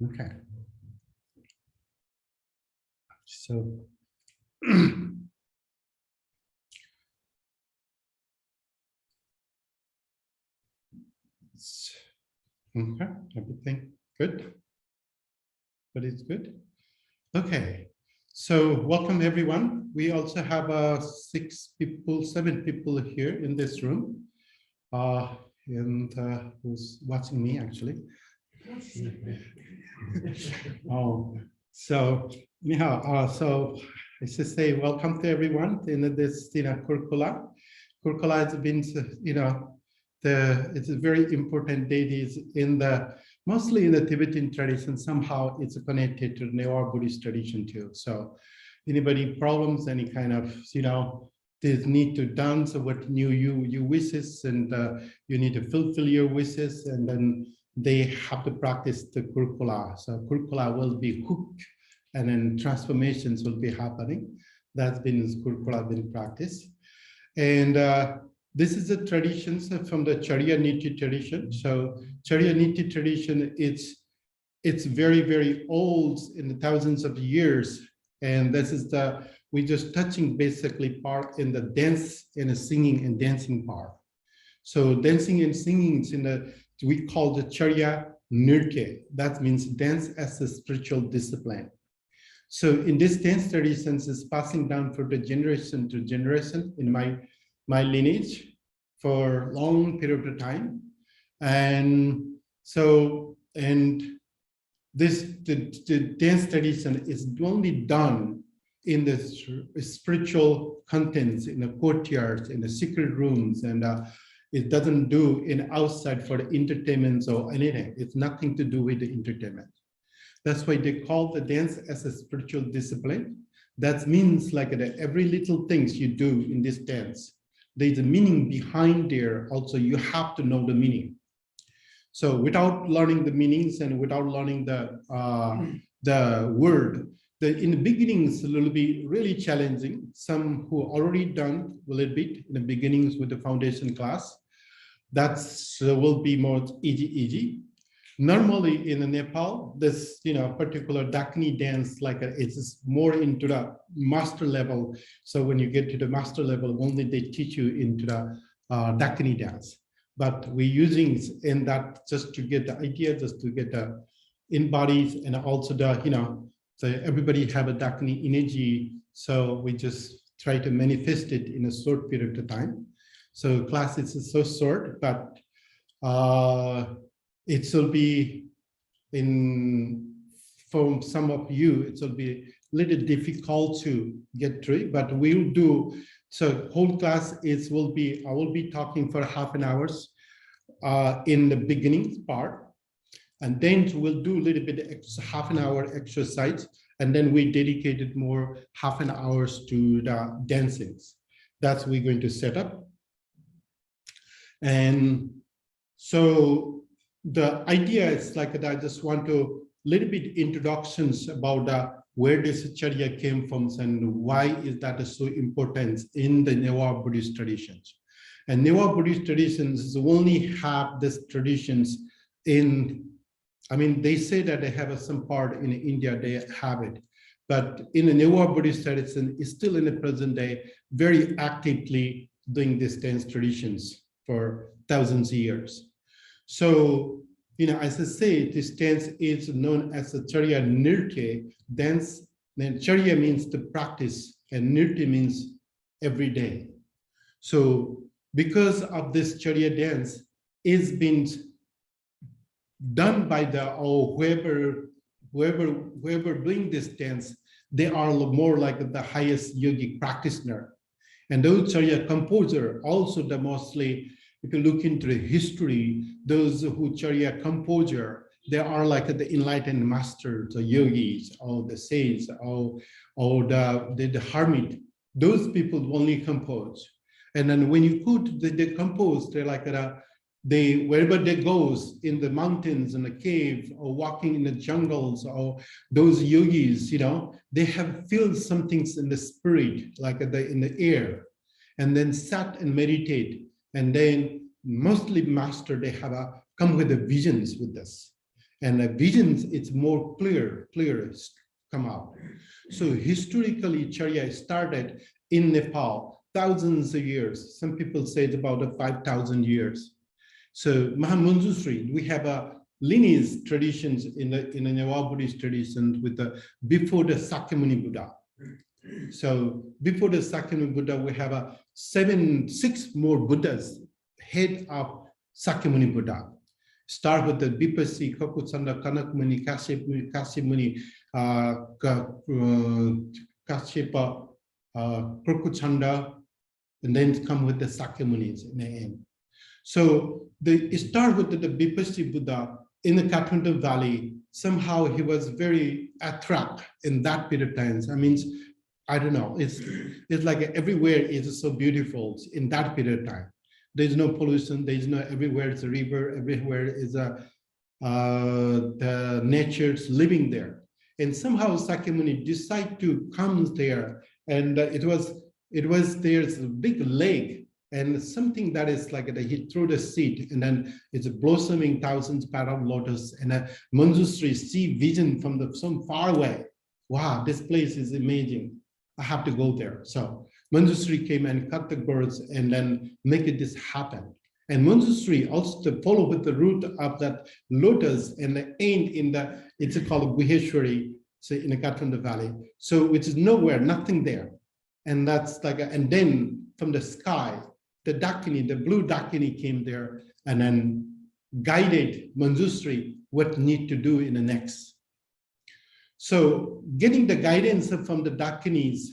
Okay. So okay, everything good? But it's good. Okay. So welcome everyone. We also have 7 people here in this room. And who's watching me actually. Oh, so anyhow, so I should say welcome to everyone in this, Kurukulla. Kurukulla has been, it's a very important deities in the, mostly in the Tibetan tradition. Somehow it's connected to the Neo Buddhist tradition too. So anybody problems, any kind of, this need to dance what new you wishes, and you need to fulfill your wishes, and then they have to practice the Kurukulla. So Kurukulla will be hooked, and then transformations will be happening. That's been Kurukulla been practiced. And this is the traditions from the Charya Niti tradition. So Charya Niti tradition, it's very, very old in the thousands of years. And this is we're just touching basically part in the dance and the singing and dancing part. So dancing and singing is we call the Charya Nirtya. That means dance as a spiritual discipline. So in this dance traditions is passing down from the generation to generation in my lineage for a long period of time. And so, the dance tradition is only done in the spiritual contents, in the courtyards, in the secret rooms, and it doesn't do in outside for the entertainments or anything. It's nothing to do with the entertainment. That's why they call the dance as a spiritual discipline. That means like every little things you do in this dance, there's a meaning behind there. Also, you have to know the meaning. So without learning the meanings and without learning the word, in the beginnings, it will be really challenging. Some who already done a little bit in the beginnings with the foundation class, that's will be more easy. Normally in Nepal, this particular Dakini dance, it's more into the master level. So when you get to the master level, only they teach you into the Dakini dance. But we're using in that just to get the idea, just to get the in bodies, and also so everybody have a Dakini energy. So we just try to manifest it in a short period of time. So class is so short, but it will be from some of you, it will be a little difficult to get through, but we'll do. So whole class I will be talking for half an hour in the beginning part, and then we'll do a little bit half an hour exercise, and then we dedicated more half an hour to the dancings. That's we're going to set up. And so the idea is like that I just want to little bit introductions about where this Charya came from and why is that so important in the Neo Buddhist traditions. And Neo Buddhist traditions only have these traditions in, they say that they have some part in India, they have it. But in the Neo Buddhist tradition, is still in the present day, very actively doing these dance traditions for thousands of years. So, as I say, this dance is known as the Charya Nirtya dance. Then Charya means to practice, and Nirtya means every day. So, because of this Charya dance, is been done by whoever doing this dance, they are more like the highest yogic practitioner. And those Charya composer also the mostly. If you look into the history, those who Charya composer, they are like the enlightened masters, the yogis, or the saints, or the hermit. Those people only compose. And then when you put they compose, they're like wherever they goes in the mountains, in the cave, or walking in the jungles, or those yogis, they have feel some things in the spirit, like in the air, and then sat and meditate. And then mostly master, they have come with the visions with this. and the visions, it's more clear come out. So historically, Charya started in Nepal thousands of years. Some people say it's about 5,000 years. So Mahamanjusri, we have a lineage traditions in the Nyawa Buddhist traditions with the before the Sakyamuni Buddha. So before the Sakyamuni Buddha, we have six more Buddhas head of Sakyamuni Buddha. Start with the Bipasi, Kokutsanda, Kanakmuni, Kasyapmuni, Kashyapa, Kurukulla, and then come with the Sakyamunis in the end. So they start with the Bipasi Buddha in the Kathmandu Valley. Somehow he was very attracted in that period of time. I mean, I don't know, it's like everywhere is so beautiful in that period of time. There's no pollution, there's no, everywhere is a river, everywhere is the nature's living there. And somehow Sakyamuni decided to come there, and there's a big lake and something that is like he threw the seed, and then it's blossoming thousands of lotus, and Manjusri see vision from some far away. Wow, this place is amazing. I have to go there. So Manjusri came and cut the birds and then make this happen. And Manjusri also to follow with the root of that lotus and the end in the, it's called Guheshwari, so in the Kathmandu Valley. So which is nowhere, nothing there. And that's like, and then from the sky, the Dakini, the blue Dakini came there and then guided Manjusri what need to do in the next. So getting the guidance from the Dakinis,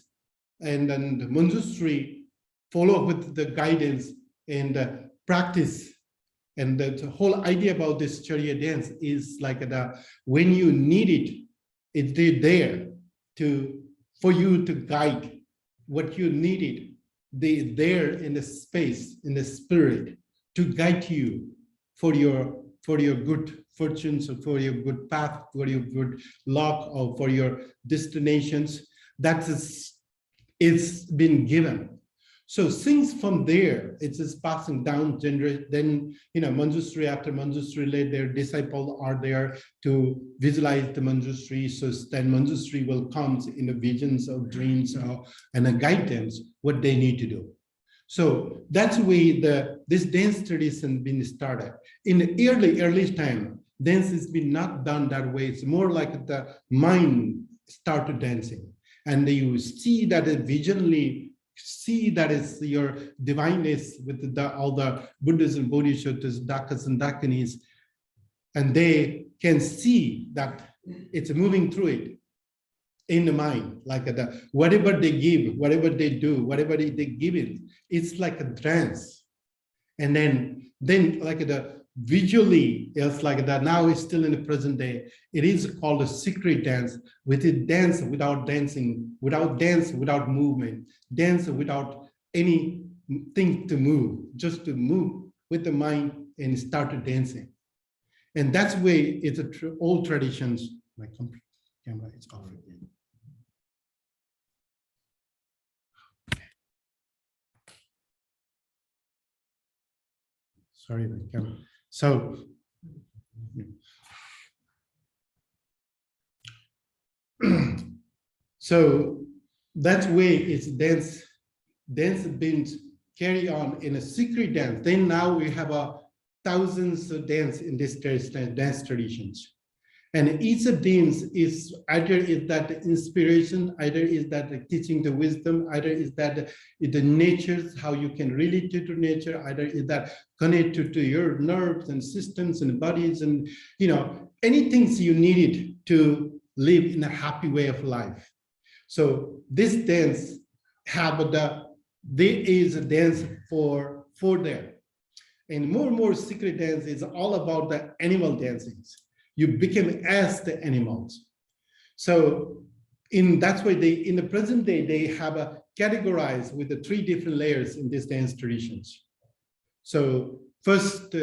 and then the Manjusri follow with the guidance and practice. And the whole idea about this Charya dance is like when you need it, it's there for you to guide what you needed. They there in the space, in the spirit, to guide you for your good fortunes, or for your good path, for your good luck, or for your destinations. That is, it's been given. So things from there, it's just passing down generation. Then, Manjusri, after Manjusri, their disciples are there to visualize the Manjusri. So then Manjusri will come in the visions or dreams and guide them what they need to do. So that's the way this dance tradition been started. In the early time, dance has been not done that way. It's more like the mind started dancing. And you see that visually, see that is your divineness with all the Buddhas and Bodhisattvas, Dakas and Dakinis, and they can see that it's moving through it in the mind, like whatever they give, whatever they do, whatever they give it, it's like a trance. And then like visually, it's like that. Now it's still in the present day. It is called a secret dance, with it dance without dancing, without dance, without movement, dance without anything to move, just to move with the mind and start dancing. And that's the way it's old traditions. My camera is off again. Sorry, my camera. So that way it's dance been carried on in a secret dance. Then now we have thousands of dance in this dance traditions. And each of dance is either is that inspiration, either is that teaching the wisdom, either is that the natures, how you can relate to nature, either is that connected to your nerves and systems and bodies and anything you needed to live in a happy way of life. So this dance there is a dance for there. And more secret dance is all about the animal dancings. You become as the animals. So that's why in the present day, they have categorized with the 3 different layers in these dance traditions. So first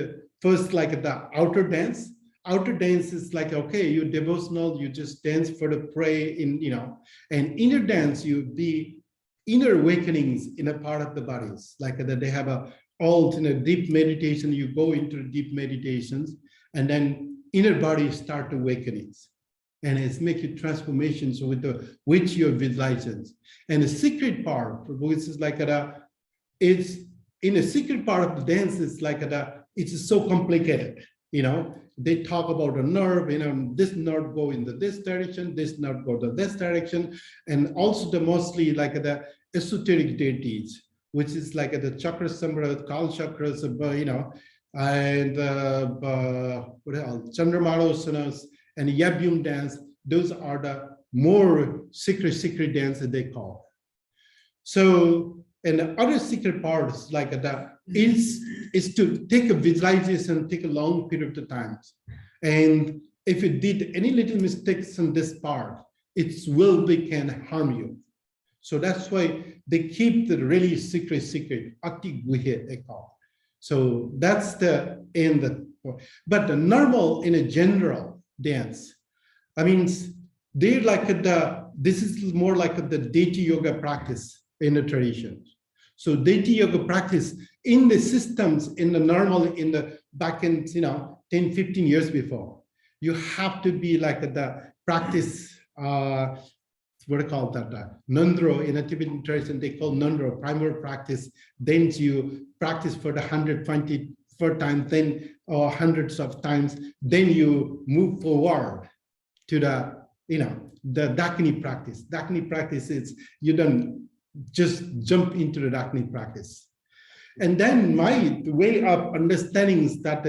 like the outer dance. Outer dance is like, okay, you're devotional, you just dance for the prey and inner dance, the inner awakenings in a part of the bodies, like that they have all deep meditation, you go into deep meditations, and then inner body start awakening. And it's making transformations with your visualizations. And the secret part, which is like it's in a secret part of the dance, it's like it's so complicated. They talk about a nerve, this nerve go into this direction, this nerve go to this direction, and also the mostly like the esoteric deities, which is like the chakra samra, kal chakras, and what else? Chandramarosanas and Yabyum dance. Those are the more secret dance that they call. So, and the other secret parts like that is to take a visualization, take a long period of time. And if it did any little mistakes on this part, it can harm you. So that's why they keep the really secret, Ati Guhe they call. So that's the end. But the normal in a general dance, I mean, they're like this is more like the deity yoga practice in the tradition. So deity yoga practice in the systems, in the normal, in the back in 10, 15 years before, you have to be like the practice, what do you call that? Nandro, in a Tibetan tradition, they call Nandro, primary practice. Then you practice for the 124 times, then or hundreds of times, then you move forward to the Dakini practice. Dakini practice is you don't just jump into the Dakini practice. And then my way of understanding is that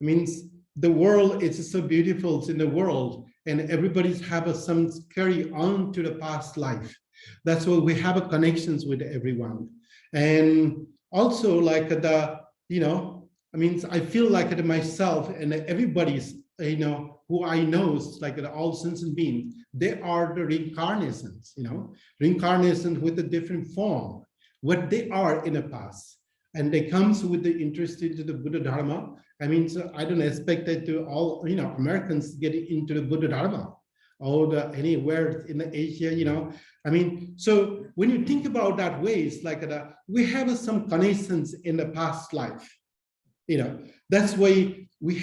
means the world is so beautiful. It's in the world, and everybody's have some carry on to the past life. That's why we have a connections with everyone. And also like I feel like myself and everybody's, who I know, like all sentient beings, they are the reincarnations, reincarnations with a different form, what they are in the past. And they comes with the interest into the Buddha Dharma. So I don't expect that to all, Americans get into the Buddha Dharma or anywhere in the Asia, so when you think about that way, it's like we have some connections in the past life, that's why we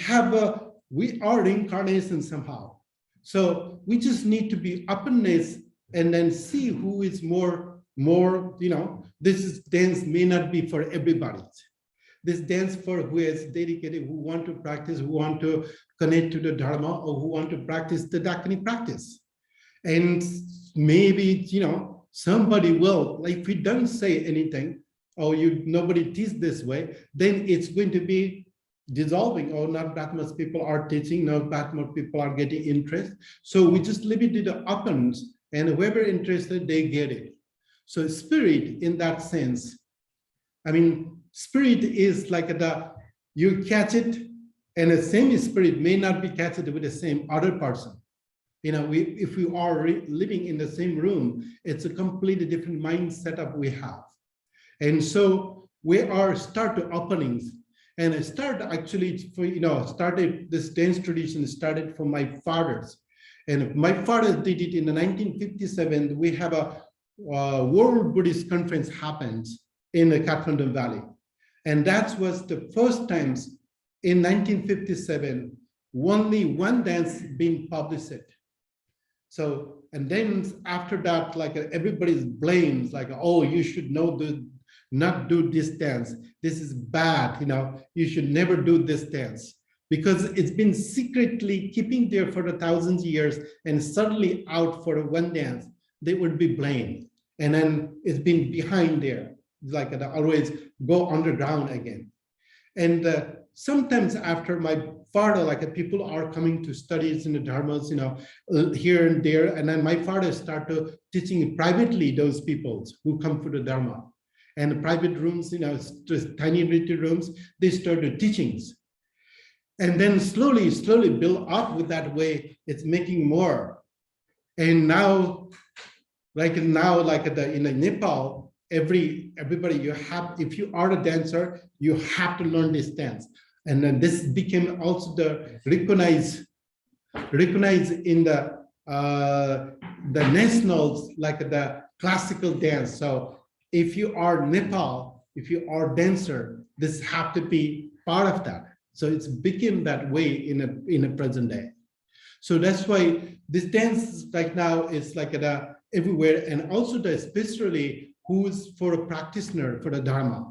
are reincarnation somehow. So we just need to be openness and then see who is more, this dance may not be for everybody. This dance for who is dedicated, who want to practice, who want to connect to the Dharma, or who want to practice the Dakini practice. And maybe, somebody will, like if we don't say anything, or nobody teach this way, then it's going to be dissolving, or not that much people are teaching, not that much people are getting interest. So we just leave it to the opens, and whoever interested, they get it. So spirit in that sense, spirit is like you catch it, and the same spirit may not be catched with the same other person. If we are living in the same room, it's a completely different mind setup we have. And so we are start to openings. And I started actually started this dance tradition started from my fathers. And my father did it in the 1957. We have a World Buddhist Conference happens in the Kathmandu Valley. And that was the first times in 1957, only one dance being published. So, and then after that, like everybody's blames, like, oh, you should not do this dance. This is bad, you should never do this dance. Because it's been secretly keeping there for the thousands of years, and suddenly out for one dance, they would be blamed. And then it's been behind there, like they always go underground again. And sometimes after my father, like people are coming to studies in the dharmas, here and there. And then my father started teaching privately those people who come for the dharma. And the private rooms, just tiny retreat rooms, they started teachings. And then slowly build up with that way, it's making more. And now, in Nepal, everybody if you are a dancer, you have to learn this dance. And then this became also the recognized in the nationals, like the classical dance. So if you are Nepal, if you are dancer, this have to be part of that. So it's became that way in a present day. So that's why this dance right now is like everywhere, and also especially who's for a practitioner for the Dharma.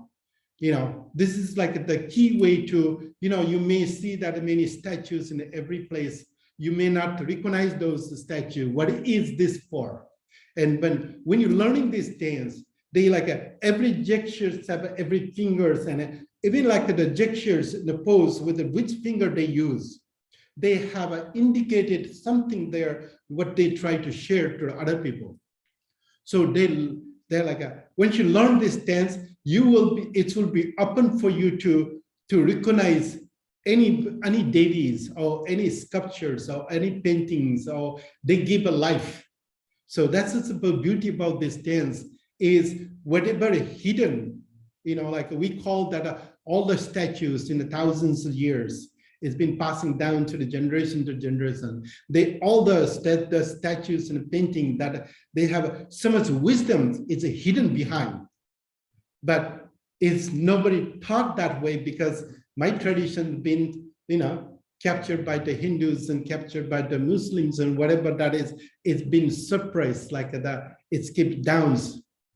This is like the key way to, you may see that many statues in every place. You may not recognize those statues. What is this for? And when you're learning this dance, they like every gestures have every fingers, and even like the gestures, the pose with which finger they use, they have indicated something there, what they try to share to other people. So they're like once you learn this dance, it will be open for you to recognize any deities or any sculptures or any paintings, or they give a life. So that's the beauty about this dance, is whatever hidden, like we call that all the statues in the thousands of years, it's been passing down to the generation to generation. All the statues and painting that they have so much wisdom is hidden behind. But it's nobody taught that way, because my tradition been, captured by the Hindus and captured by the Muslims and whatever that is, it's been suppressed like that. It's kept down.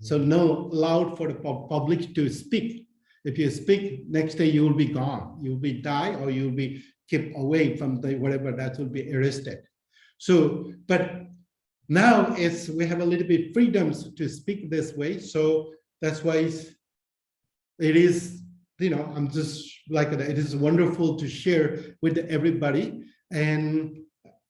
So no allowed for the public to speak. If you speak, next day you will be gone. You will be die, or you will be kept away from the whatever that will be arrested. So, but now we have a little bit freedoms to speak this way. So that's why it is, I'm just like that. It is wonderful to share with everybody. And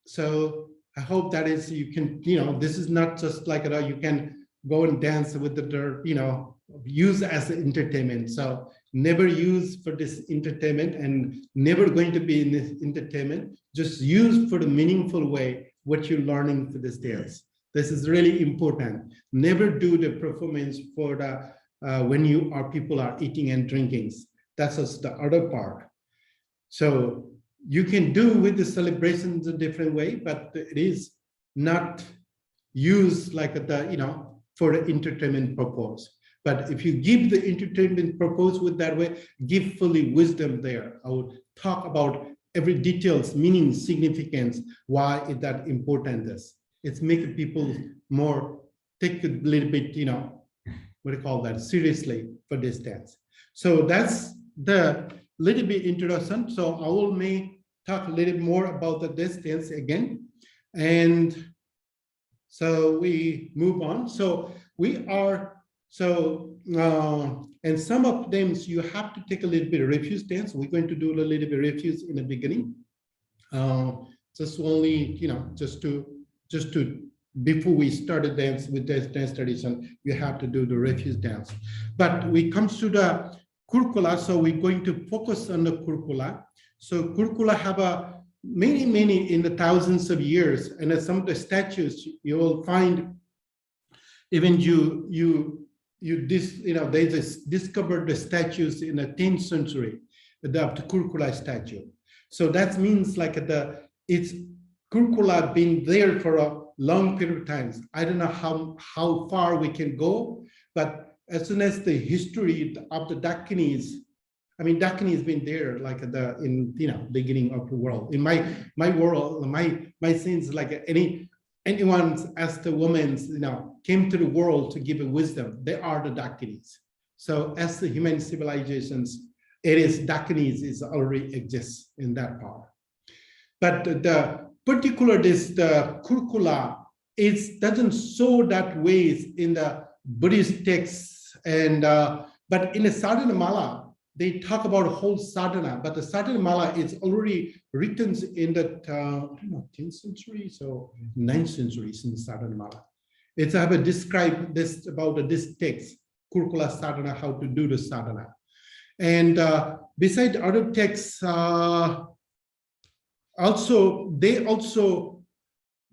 so I hope that is, you can, this is not just like you can go and dance with the, use as entertainment. So never use for this entertainment, and never going to be in this entertainment. Just use for the meaningful way what you're learning for this dance. This is really important. Never do the performance for the when people are eating and drinking. That's just the other part. So you can do with the celebrations a different way, but it is not used like for the entertainment purpose. But if you give the entertainment purpose with that way, give fully wisdom there. I would talk about every details, meaning, significance, why is that important is. It's making people more take a little bit, what do you call that, seriously for this dance. So that's the little bit introduction. So I will may talk a little more about this dance again. And so we move on. So we are, and some of them you have to take a little bit of refuse dance. We're going to do a little bit of refuse in the beginning. Just only, just to before we started dance with this dance tradition, you have to do the refuse dance. But we come to the Kurukulla, so we're going to focus on the Kurukulla. So Kurukulla have many in the thousands of years, and some of the statues you will find. Even they just discovered the statues in the 10th century, the Kurukulla statue. So that means like it's Kurukulla been there for a long period of time. I don't know how far we can go, but as soon as the history of the Dakinis, Dakini has been there like in beginning of the world. In my world, my sense, like anyone as the women came to the world to give a wisdom, they are the Dakinis. So as the human civilizations, it is Dakinis is already exists in that part. But the particular the Kurukulla doesn't show that ways in the Buddhist texts, and but in the Sadhana Mala, they talk about whole sadhana, but the sadhana mala is already written in the 10th century, so 9th century in sadhana mala. It's I have described this about this text, Kurukulla sadhana, how to do the sadhana. And beside other texts,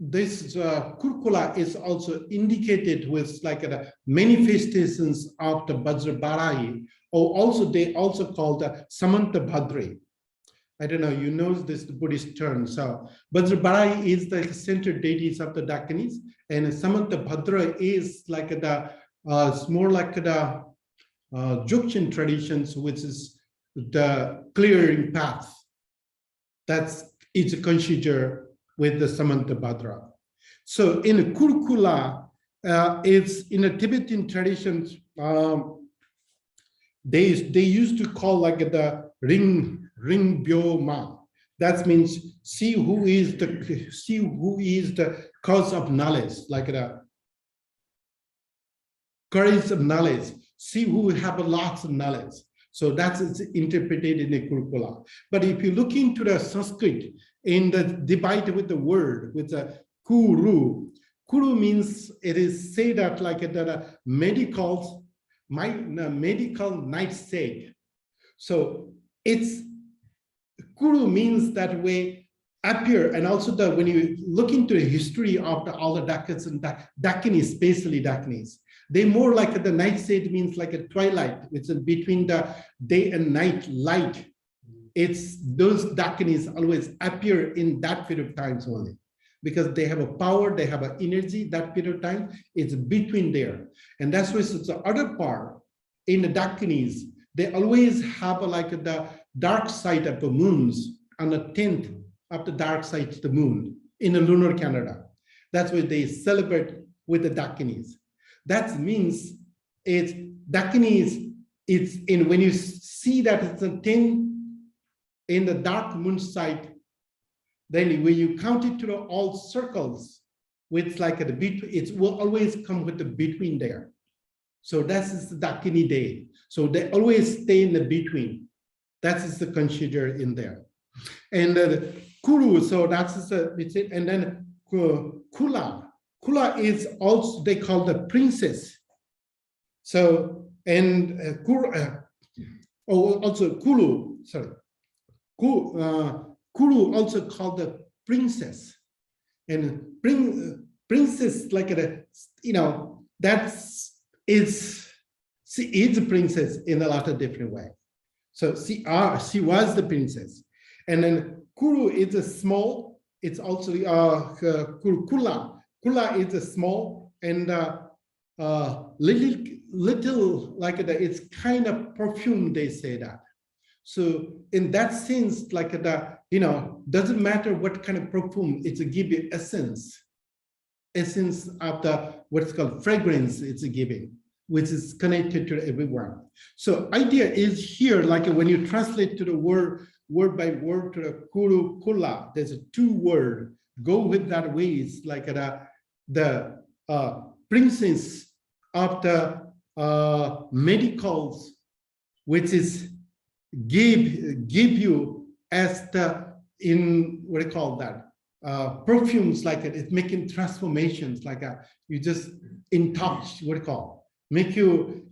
this Kurukulla is also indicated with like the manifestations of the Vajrabharahi, or also they also call the Samanta Bhadri. I don't know, you know this Buddhist term. So Vajrabharahi is the center deities of the Dakinis, and Samanta Bhadra is like it's more like the Jogchen traditions, which is the clearing path. That's it's considered with the Samantabhadra. So in Kurukulla, it's in a Tibetan tradition, they used to call like the ring byoma. That means see who is the cause of knowledge, like the courage of knowledge. See who have lots of knowledge. So that's interpreted in the Kurukulla. But if you look into the Sanskrit, in the debate with the word, with the kuru, kuru means it is said that like the medical nightshade. So it's kuru means that way appear, and also when you look into the history of all the Dakkans and Dakkinis, especially Dakkinis, they more like the nightshade means like a twilight, which is between the day and night light. It's those Dakkinis always appear in that period of time only, because they have a power, they have an energy. That period of time, it's between there, and that's why it's the other part in the Dakkinis. They always have like the dark side of the moons on the 10th of the dark side of the moon in the lunar calendar. That's why they celebrate with the Dakkinis. That means it's Dakkinis. It's in when you see that it's a 10 in the dark moon side, then when you count it to all circles, with like a between, it will always come with the between there. So that's the Dakkini day. So they always stay in the between. That is the consider in there. And Kuru, so that's the, and then Kula. Kula is also, they call the princess. So, and also Kulu, sorry. Kuru also called the princess. And princess, like she is a princess in a lot of different ways. So she was the princess. And then Kuru is a small, it's also Kurukulla. Kulla is a small and little like it's kind of perfume, they say that. So in that sense, like doesn't matter what kind of perfume, it's a give you essence of the what's called fragrance it's giving, which is connected to everyone. So idea is here, like when you translate to the word by word to the Kurukulla, there's a 2 word, go with that way. It's like the princess of the medicals, which is give you as the what do you call that, perfumes, like it's making transformations, like you just in touch, what do you call, make you,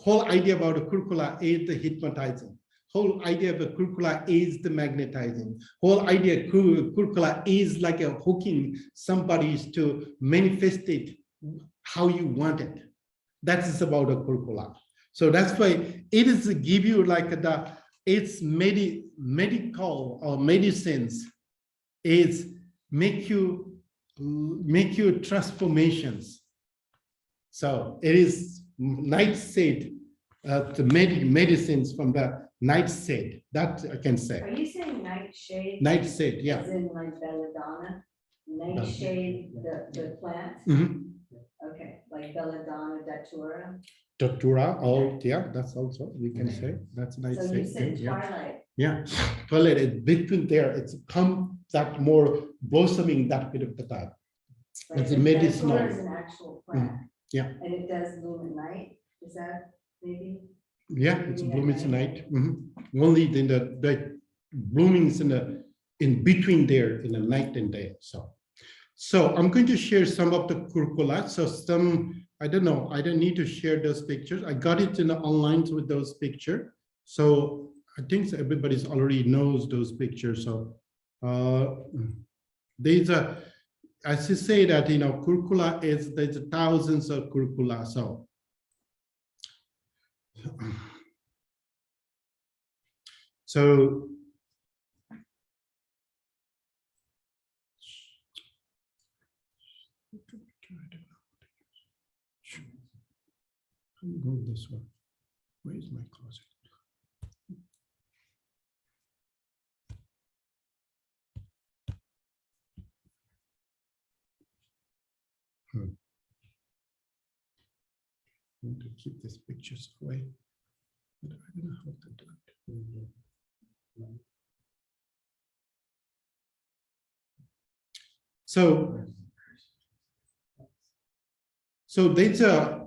whole idea about the Kurukulla is the hypnotizing, whole idea of the Kurukulla is the magnetizing, whole idea of Kurukulla is like a hooking somebody to manifest it how you want it. That is about a Kurukulla. So that's why it is to give you like it's medical or medicines, is make you transformations. So it is nightshade, the medicines from the nightshade, that I can say. Are you saying nightshade? Nightshade, yeah. As in like belladonna? Nightshade, the plant? Okay, like belladonna datura? Datura, oh yeah, that's also, you can say, that's nightshade. So you said yeah. twilight. Yeah, twilight is between there, it's come that more blossoming that bit of the time. Right, It's a and medicinal. datura is an actual plant. Yeah. And it does bloom at night, is that maybe? Yeah, it's blooming tonight. Only in the blooming is in between there in the night and day. So I'm going to share some of the Kurukulla. So some, I don't know, I don't need to share those pictures. I got it in the online with those pictures. So I think everybody's already knows those pictures. So there's as you say that, Kurukulla there's thousands of Kurukulla. So go this one. Where is my closet? want to keep these pictures away, but I don't know how to do it. So there's a,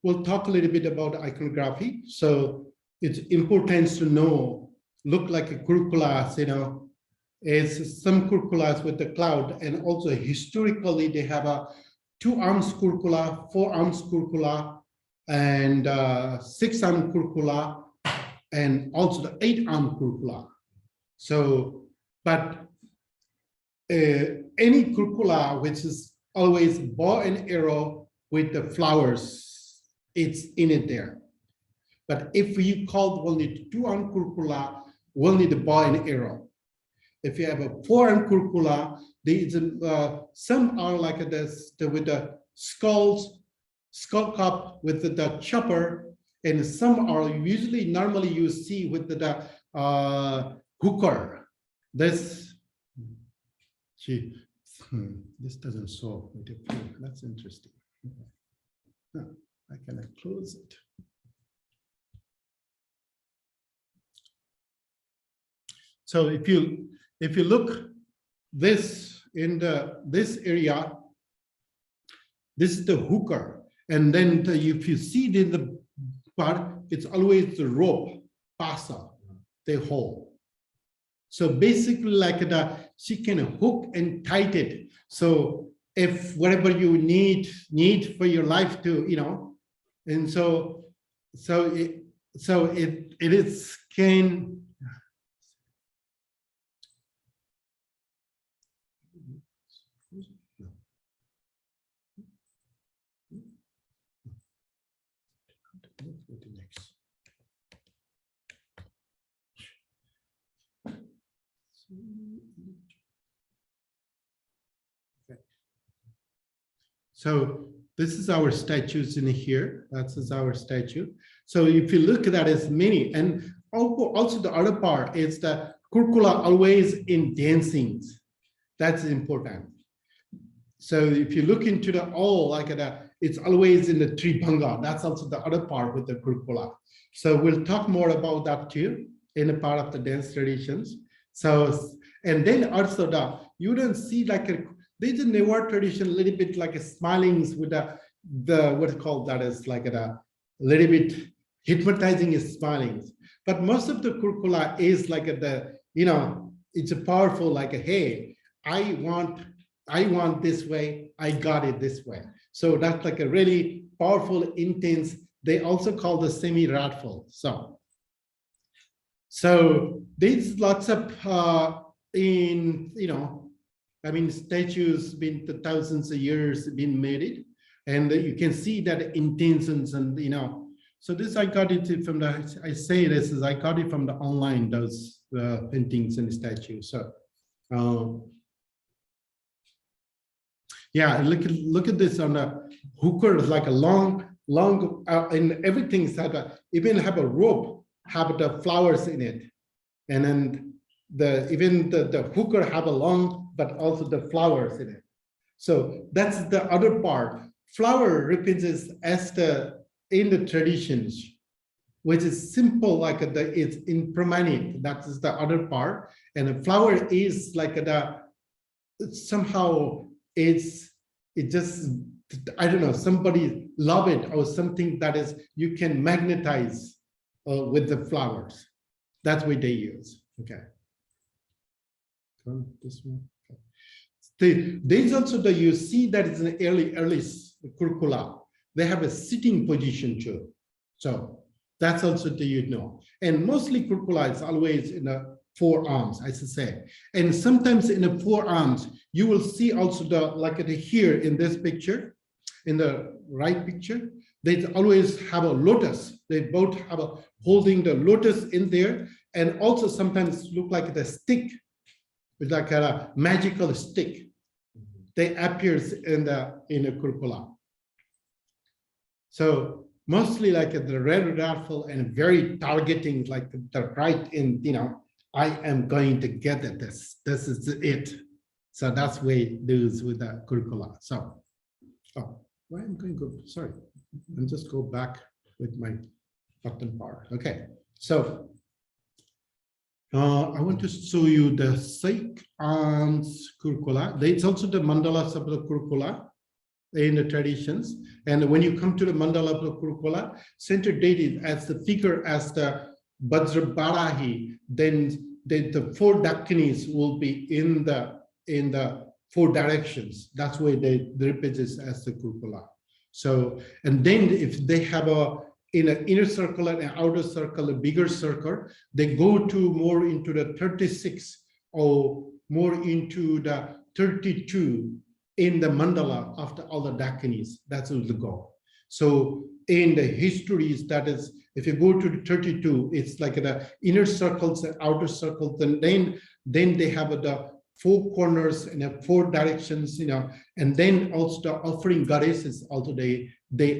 we'll talk a little bit about iconography. So it's important to know, look like a Kurukulla, is some Kurukullas with the cloud, and also historically they have a 2 arms Kurukulla, 4 arms Kurukulla, and 6 arm Kurukulla, and also the 8 arm Kurukulla. So, but any Kurukulla which is always bow and arrow with the flowers, it's in it there. But if you call only 2 arm Kurukulla, only the bow and arrow. If you have a 4 arm Kurukulla, some are like this with the skull cup with the chopper, and some are usually normally you see with the hooker. This doesn't show. That's interesting. I can close it. So if you look this in this area, this is the hooker, and then if you see it in the part, it's always the rope passa they hold. So basically, like she can hook and tight it. So if whatever you need for your life to, and so it is can. So this is our statues in here. That is our statue. So if you look at that, it's many. And also the other part is the Kurukulla always in dancing. That's important. So if you look into the it's always in the Tribhanga. That's also the other part with the Kurukulla. So we'll talk more about that too in a part of the dance traditions. So, and then also you don't see there's a Newar tradition, a little bit like a smilings with what's called that is like a little bit hypnotizing is smilings. But most of the Kurukulla is like it's a powerful hey, I want this way, I got it this way. So that's like a really powerful, intense. They also call the semi-wrathful. So there's lots of statues been thousands of years been made, and you can see that intentions and So this I got it from I got it from the online those paintings and statues. So yeah, look at this on the hooker, like a long and everything's even have a rope, have the flowers in it, and then the hooker have a long, but also the flowers in it. So that's the other part. Flower represents as in the traditions, which is simple, it's impermanent. That is the other part, and the flower is somehow it just, I don't know, somebody love it or something that is you can magnetize with the flowers. That's what they use. Okay. This one. Okay. There's also you see that it's an early Kurukulla. They have a sitting position too. So that's also And mostly Kurukulla is always in the forearms, I should say. And sometimes in the forearms, you will see also here in this picture, in the right picture, they always have a lotus. They both have holding the lotus in there, and also sometimes look like the stick, with like a magical stick. They appears in a Kurukulla. So mostly the red wrathful and very targeting, like the right in, I am going to get at this. This is it. So that's way does with the Kurukulla. So, oh, why I'm going to go, sorry, I'll just go back with my button bar. Okay, so I want to show you the Sikh arms Kurukulla. It's also the mandalas of the Kurukulla in the traditions. And when you come to the mandala of the Kurukulla, center date as the figure as the Vajrabarahi, then the four Dakinis will be in the four directions. That's why they represent as the Kurukulla. So, and then if they have in an inner circle and an outer circle, a bigger circle, they go to more into the 36 or more into the 32 in the mandala after all the Dakinis. That's the goal. So in the histories, that is, if you go to the 32, it's like the inner circles and outer circles, and then they have the four corners and four directions, and then also the offering goddesses also they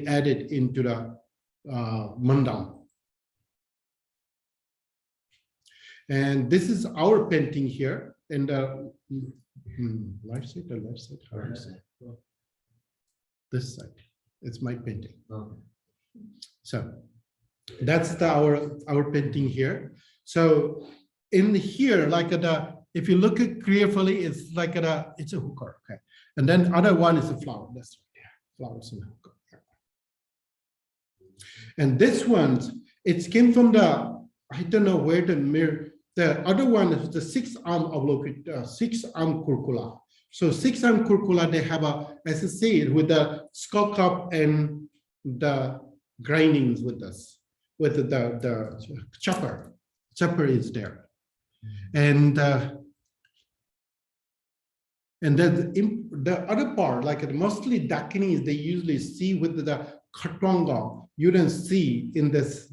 added into the mandala. And this is our painting here in the right side or left side? How do you say? This side. It's my painting. Okay. So that's our painting here. So in here, like if you look at carefully, it's like it's a hooker. Okay, and then other one is a flower. That's flowers and hooker. And this one, it came from I don't know where the mirror. The other one is the 6-arm Avalokita, 6-arm Kurukulla. So 6-arm Kurukulla, they have as I say, with the skull cup and the grindings with us, with the chopper. Chopper is there. And then the other part, like mostly Dakinis, they usually see with the Khatonga. You don't see in this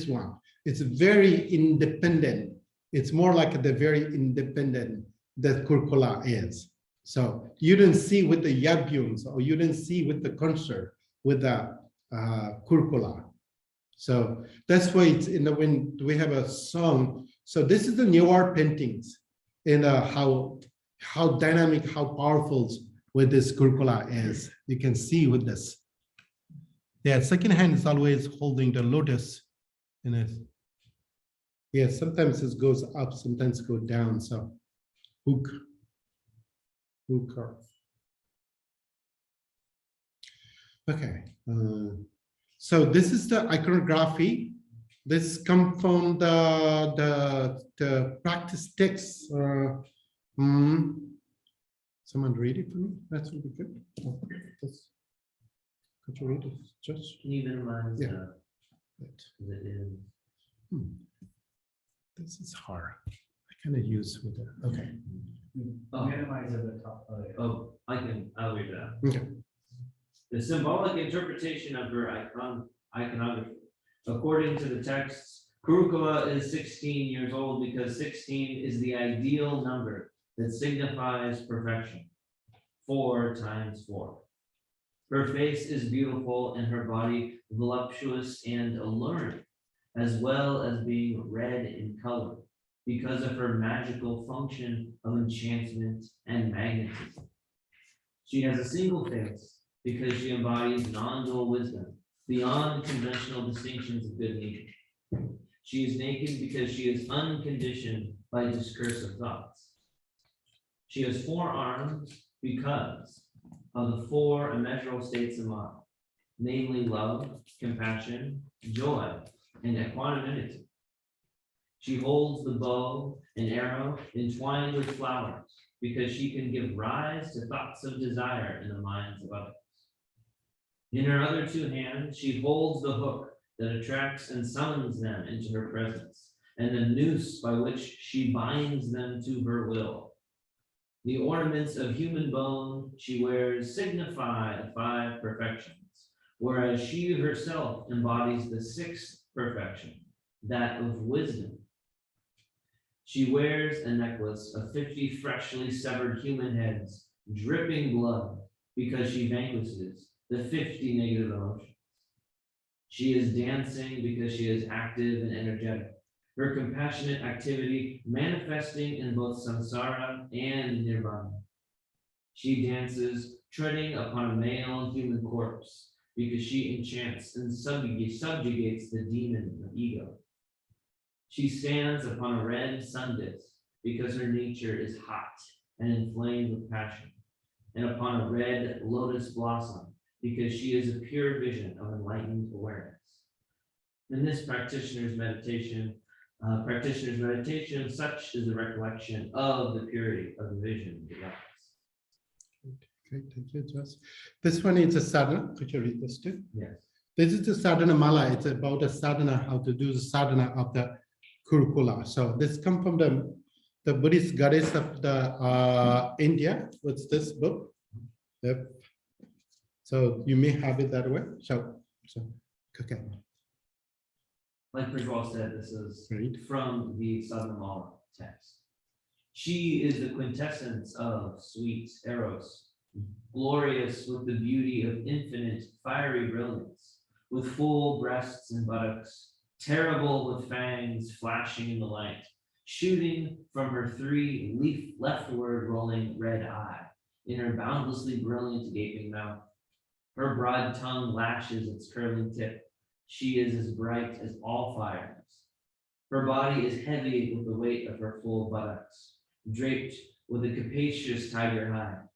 one. It's very independent. It's more like the very independent that Kurukulla is. So you don't see with the Yabyuns, or you don't see with the concert with the Kurukulla. So that's why it's when we have a song. So this is the newer paintings and how dynamic, how powerful with this Kurukulla is. You can see with this. Yeah, second hand is always holding the lotus in it. Yeah, sometimes it goes up, sometimes it goes down. So hooker. Okay. So this is the iconography. This comes from the practice text. Someone read it for me? That would be good. Could you read it? Just can you minimize This is hard. I kind of use with it. Okay. Minimize at the top. I'll read that. Okay. The symbolic interpretation of her iconography. According to the texts, Kurukulla is 16 years old because 16 is the ideal number that signifies perfection. 4 times 4. Her face is beautiful and her body voluptuous and alluring, as well as being red in color because of her magical function of enchantment and magnetism. She has a single face because she embodies non-dual wisdom beyond conventional distinctions of good and evil. She is naked because she is unconditioned by discursive thoughts. She has 4 arms because of the 4 immeasurable states of mind, namely love, compassion, joy, and equanimity. She holds the bow and arrow entwined with flowers because she can give rise to thoughts of desire in the minds of others. In her other 2 hands, she holds the hook that attracts and summons them into her presence, and the noose by which she binds them to her will. The ornaments of human bone she wears signify the 5 perfections, whereas she herself embodies the 6th perfection, that of wisdom. She wears a necklace of 50 freshly severed human heads, dripping blood, because she vanquishes the 50 negative emotions. She is dancing because she is active and energetic, her compassionate activity manifesting in both samsara and nirvana. She dances, treading upon a male human corpse, because she enchants and subjugates the demon of ego. She stands upon a red sun disk, because her nature is hot and inflamed with passion, and upon a red lotus blossom, because she is a pure vision of enlightened awareness. In this practitioner's meditation, such is the recollection of the purity of the vision develops. Okay, thank you, Josh. This one is a sadhana. Could you read this too? Yes. This is the sadhana mala. It's about a sadhana, how to do the sadhana of the Kurukulla. So this comes from the Buddhist goddess of the India. What's this book? Yep. So you may have it that way. So okay. Like Prajwal said, this is Right. from the Sadhamala text. She is the quintessence of sweet eros, glorious with the beauty of infinite fiery brilliance, with full breasts and buttocks, terrible with fangs flashing in the light, shooting from her three leftward rolling red eye, in her boundlessly brilliant gaping mouth. Her broad tongue lashes its curling tip. She is as bright as all fires. Her body is heavy with the weight of her full buttocks, draped with a capacious tiger hide,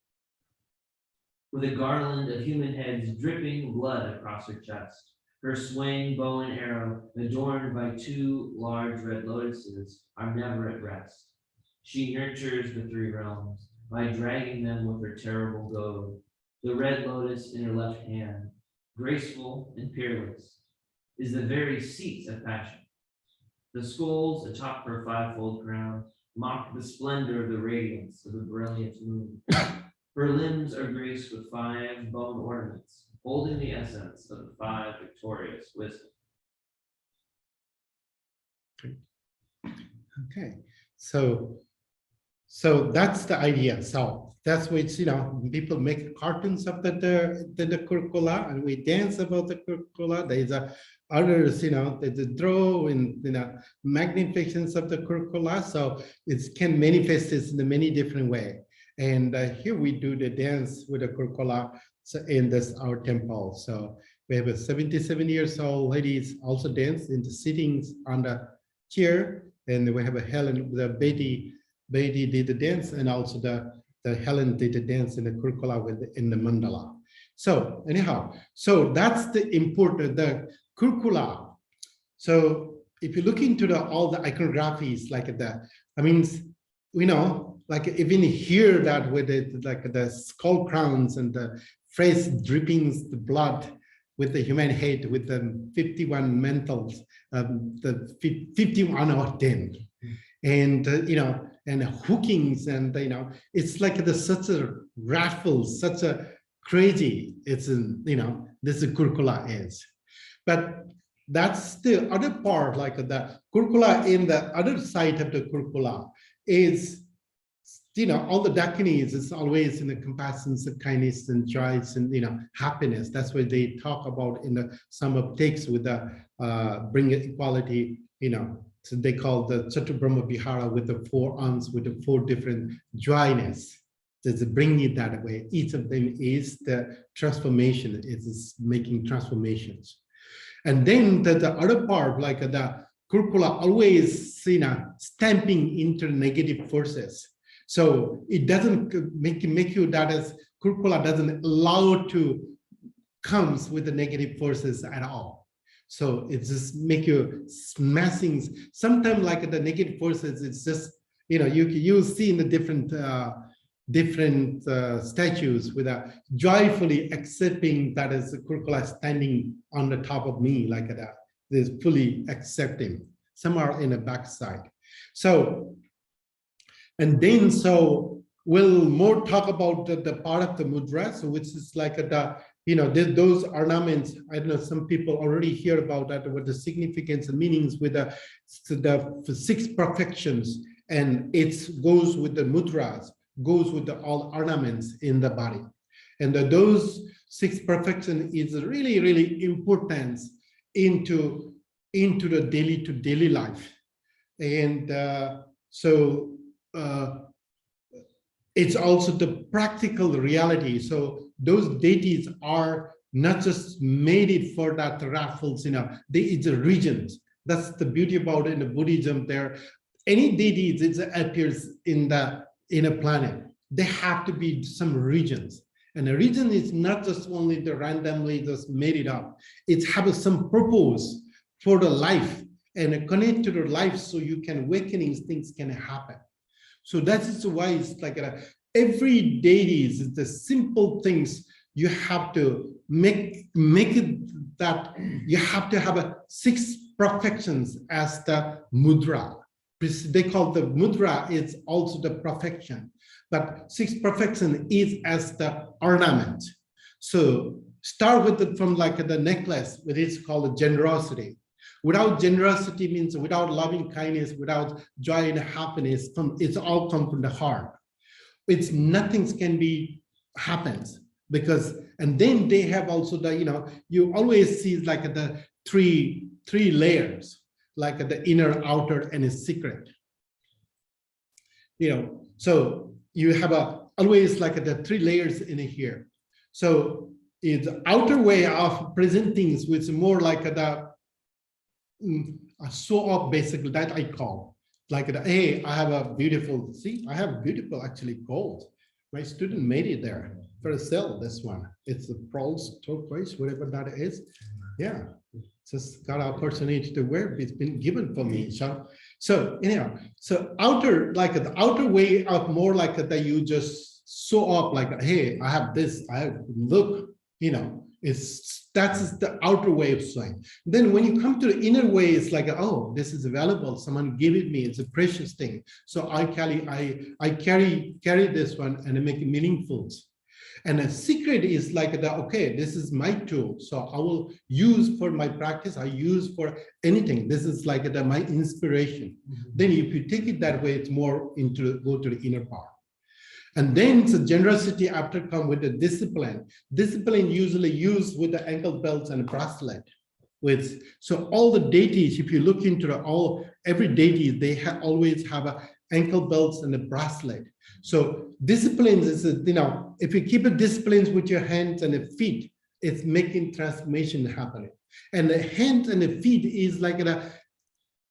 with a garland of human heads dripping blood across her chest. Her swaying bow and arrow, adorned by two large red lotuses, are never at rest. She nurtures the three realms by dragging them with her terrible goad. The red lotus in her left hand, graceful and peerless, is the very seat of passion. The skulls atop her fivefold crown mock the splendor of the radiance of the brilliant moon. Her limbs are graced with 5 bone ornaments, holding the essence of the 5 victorious wisdom. Okay, so that's the idea. So that's which, people make cartoons of the Kurukulla, and we dance about the Kurukulla. There's others, they draw in magnificence of the Kurukulla. So it can manifest this in a many different way. And here we do the dance with the Kurukulla in this our temple. So we have a 77 years old ladies also dance in the sittings on the chair, and we have a Helen, the Betty did the dance, and also the Helen did the dance in the Kurukulla in the mandala. So anyhow, so that's the important, the Kurukulla. So if you look into all the iconographies, like like even here that with it, like the skull crowns and the face drippings, the blood with the human head, with the 51 mentals, the 51 or 10, and and hookings, and it's like such a wrathful, such a crazy. It's this Kurukulla is, but that's the other part. Like the Kurukulla in the other side of the Kurukulla is, all the Dakinis is always in the compassion, kindness, and joy, and happiness. That's what they talk about in some of texts with the bring equality. So they call the Chaturbrahma Vihara with the 4 arms, with the 4 different joyness. Just bring it that way. Each of them is the transformation. It is making transformations. And then the other part, like the Kurukulla, always stamping into negative forces. So it doesn't make you that as Kurukulla doesn't allow to comes with the negative forces at all. So it just make you smashing. Sometimes like the negative forces, it's just, you see in the different statues with a joyfully accepting that as the Kurukulla standing on the top of me like that. This fully accepting. Some are in the backside. So, and then we'll more talk about the part of the mudra, so which is like those ornaments. I don't know, some people already hear about that, what the significance and meanings with the 6 perfections, and it goes with the mudras, goes with all ornaments in the body. And those 6 perfections is really, really important into the daily life. And so it's also the practical reality. So those deities are not just made it for that raffles, it's a regions. That's the beauty about it in the Buddhism. There, any deities it appears in a planet, they have to be some regions. And the region is not just only the randomly just made it up. It has some purpose for the life and connect to the life so you can awakening things can happen. So that is why it's like every deity is the simple things you have to make it that you have to have a 6 perfections as the mudra. They call the mudra is also the perfection, but 6 perfection is as the ornament. So start with it from like the necklace, which is called generosity. Without generosity means without loving kindness, without joy and happiness, it's all come from the heart. It's nothing can be happens because, and then they have also the, you always see like the three layers, like the inner, outer, and a secret. So you have always like the 3 layers in here. So it's outer way of presenting things, which is more like the show off, basically, that I call like hey, I have a beautiful, see, I have beautiful actually gold. My student made it there for a sale. This one, it's the pearls, turquoise, whatever that is. Yeah, just got an opportunity to wear. It's been given for me. So anyhow, so outer, like the outer way of more like that you just show up like, hey, I have this, I have, look, that's the outer way of showing. Then when you come to the inner way, it's like, oh, this is valuable. Someone gave it me. It's a precious thing. So I carry this one and I make it meaningful. And a secret is like that, okay, this is my tool. So I will use for my practice. I use for anything. This is like my inspiration. Then if you take it that way, it's more go to the inner part. And then the generosity after come with the discipline. Discipline usually used with the ankle belts and bracelet. So all the deities, if you look into every deity, they always have a ankle belts and a bracelet. So disciplines is, if you keep it disciplines with your hands and the feet, it's making transformation happening. And the hands and the feet is like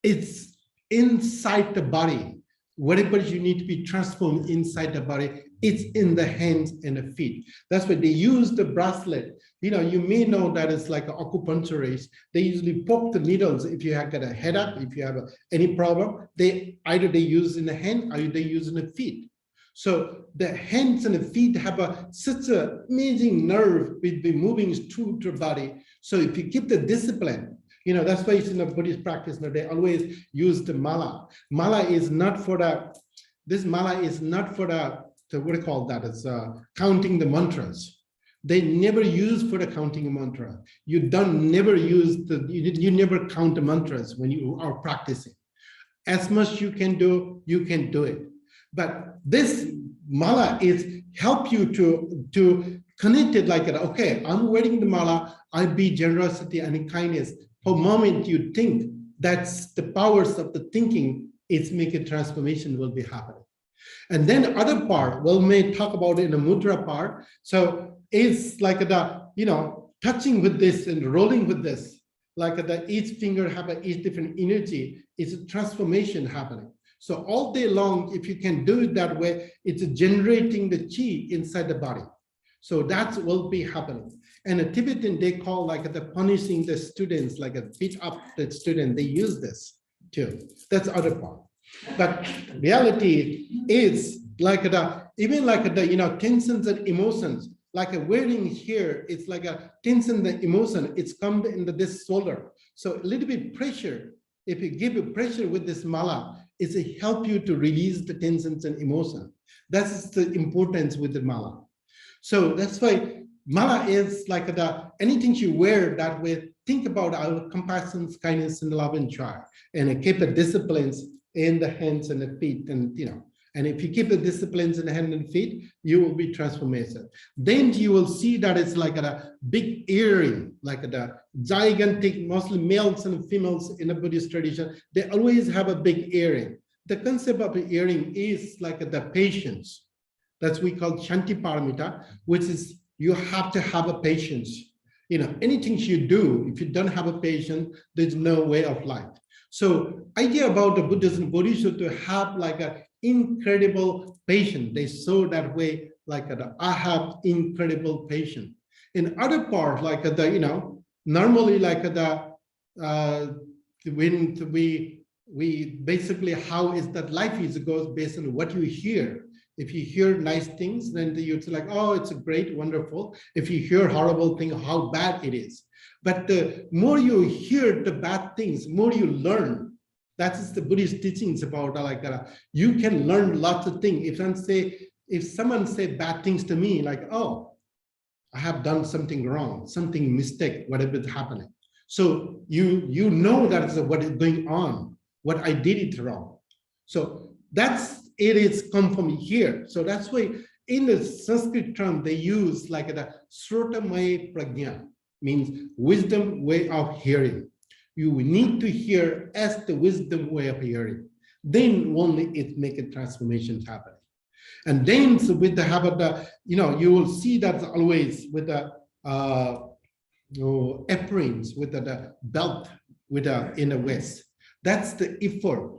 it's inside the body. Whatever you need to be transformed inside the body, it's in the hands and the feet. That's why they use the bracelet. You may know that it's like an acupuncturist. They usually poke the needles if you have got a headache, if you have any problem. Either they use in the hand or they use in the feet. So the hands and the feet have such an amazing nerve with the moving through the body. So if you keep the discipline, that's why it's in the Buddhist practice. They always use the mala. Mala is not for this mala is not for what do you call that? It's counting the mantras. They never use for the counting mantra. You never use you never count the mantras when you are practicing. As much you can do it. But this mala is help you to connect it like that. Okay, I'm wearing the mala. I be generosity and kindness. For a moment you think that's the powers of the thinking, it's make a transformation will be happening. And then the other part, we'll may talk about it in the mudra part. So it's like touching with this and rolling with this, like each finger have each different energy. It's a transformation happening. So all day long, if you can do it that way, it's generating the chi inside the body. So that will be happening. And a Tibetan, they call like the punishing the students, like a beat up the student. They use this too. That's the other part. But reality is like even like tensions and emotions, like wearing here, it's like a tension, the emotion, it's come into this shoulder. So a little bit pressure, if you give you pressure with this mala, it's a help you to release the tensions and emotion. That's the importance with the mala. So that's why mala is like anything you wear that way, think about our compassion, kindness, and love and joy, and keep the disciplines in the hands and the feet, and And if you keep the disciplines in hand and feet, you will be transformation. Then you will see that it's like a big earring, like a gigantic, mostly males and females in a Buddhist tradition, they always have a big earring. The concept of an earring is like the patience. That's we call Shanti Paramita, which is you have to have a patience. Anything you do, if you don't have a patience, there's no way of life. So idea about the Buddhism, Bodhisattva to have like a incredible patience. They show that way, like I have incredible patience. In other part, like normally like when we basically how is that life is goes based on what you hear. If you hear nice things, then you're like, oh, it's a great, wonderful. If you hear horrible thing, how bad it is. But the more you hear the bad things, more you learn. That is the Buddhist teachings about like you can learn lots of things. If someone say bad things to me, like, oh, I have done something wrong, something mistake, whatever is happening. So you know that is what is going on, what I did it wrong. So it is come from here. So that's why in the Sanskrit term, they use like the Srotamaya Prajna, means wisdom way of hearing. You need to hear as the wisdom way of hearing. Then only it make a transformation happen. And then so with the habit, you will see that always with the aprons, with the belt, with the inner waist. That's the effort.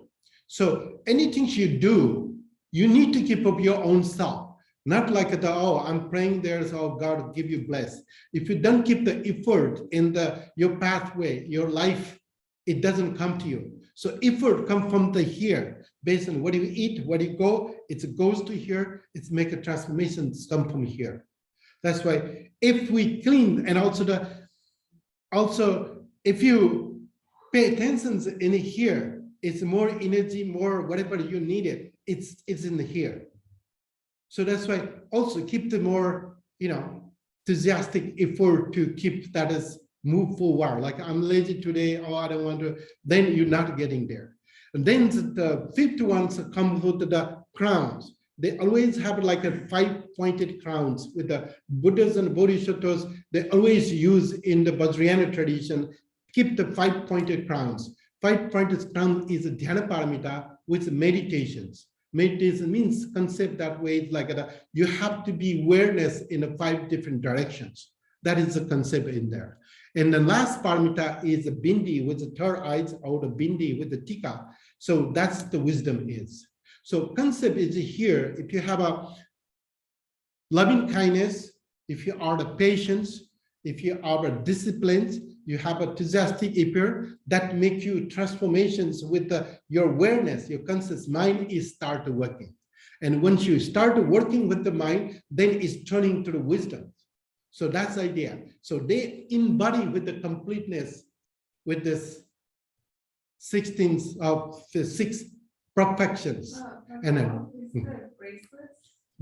So anything you do, you need to keep up your own self. Not like I'm praying there, so God give you bless. If you don't keep the effort in your pathway, your life, it doesn't come to you. So effort comes from the here, based on what you eat, where you go, it goes to here, it's make a transformation come from here. That's why if we clean, and also if you pay attention in here, it's more energy, more whatever you need it's in the here. So that's why also keep the more, enthusiastic effort to keep that as move forward. Like I'm lazy today, or I don't want to, then you're not getting there. And then the fifth ones come with the crowns. They always have like a 5-pointed crowns with the Buddhas and Bodhisattvas. They always use in the Vajrayana tradition, keep the 5-pointed crowns. 5-pointed crown is a dhyana paramita with meditations. Meditation means concept that way, like you have to be awareness in the 5 different directions. That is the concept in there. And the last paramita is a bindi with the third eyes, or the bindi with the tika. So that's the wisdom is. So concept is here. If you have a loving kindness, if you are the patience, if you are the disciplines, you have a enthusiastic effort that make you transformations with your awareness, your conscious mind is start working. And once you start working with the mind, then it's turning to the wisdom. So that's the idea. So they embody with the completeness with this 16th of the 6 perfections. And then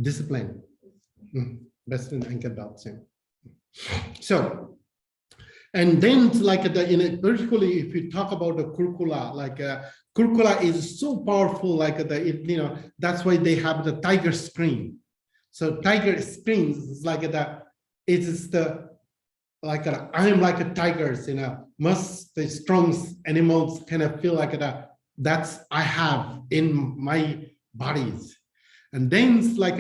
discipline. Best in ankle belt. So, and then like particularly if you talk about the Kurukulla, like Kurukulla is so powerful, like that's why they have the tiger screen. So tiger screens is like it is I am like a tigers, most the strong animals kind of feel like that's I have in my bodies. And then it's like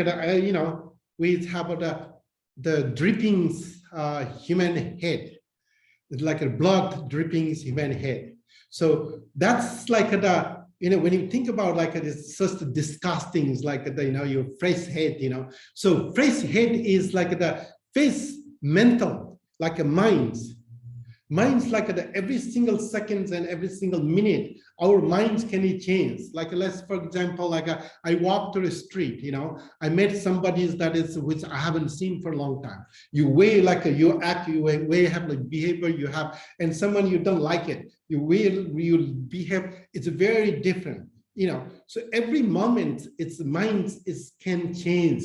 we have the drippings human head. It's like a blood drippings human head. So that's like when you think about like it's just disgusting, it's like your fresh head, So fresh head is like the face mental, like a minds. Minds like every single seconds and every single minute, our minds can change. Like let's, for example, like I walk to the street, I met somebody which I haven't seen for a long time. You way like you act, you way have like behavior you have, and someone you don't like it, you behave, it's very different, So every moment, its minds can change.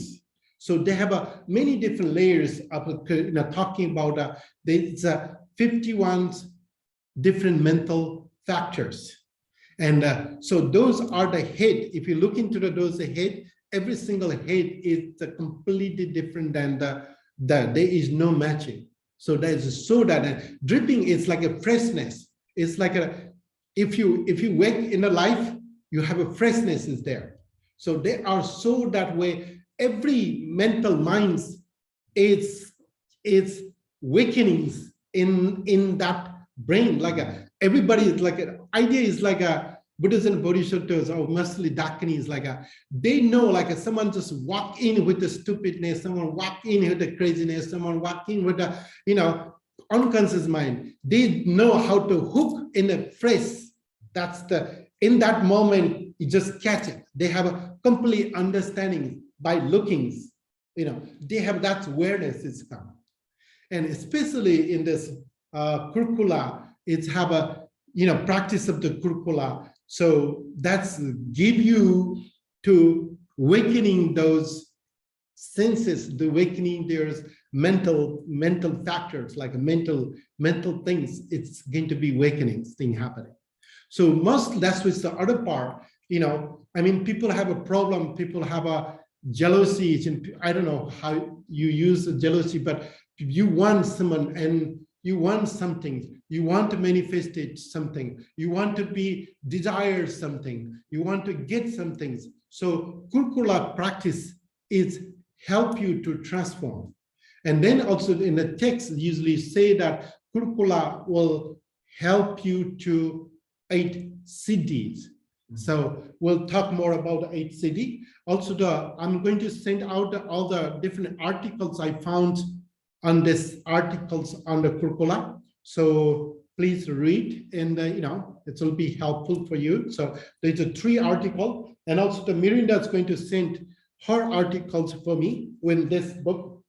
So they have many different layers of talking about it's 51 different mental factors. And so those are the head. If you look into those head, every single head is completely different than there is no matching. So there is so that dripping is like a freshness. It's like if you wake in a life, you have a freshness is there. So they are so that way. Every mental minds is awakenings in that brain. Like everybody is like an idea is like a Buddhas and Bodhisattvas or mostly Dakinis, like they know like someone just walk in with the stupidness, someone walk in with the craziness, someone walk in with the unconscious mind. They know how to hook in a phrase. That's in that moment you just catch it. They have a complete understanding by looking. They have that awareness is come, and especially in this Kurukulla, it's have a practice of the Kurukulla. So that's give you to awakening those senses, the awakening there's mental factors like mental things. It's going to be awakening thing happening. So that's with the other part. I mean, people have a problem. People have a jealousy. And I don't know how you use the jealousy, but you want someone and you want something, you want to manifest it something, you want to be desire something, you want to get some things. So Kurukulla practice is help you to transform. And then also in the text usually say that Kurukulla will help you to 8 siddhis. So we'll talk more about the 8 siddhi. Also, I'm going to send out all the different articles I found on this articles on the Kurukulla. So please read, and it will be helpful for you. So there's a 3 article, and also the Mirinda is going to send her articles for me with this book.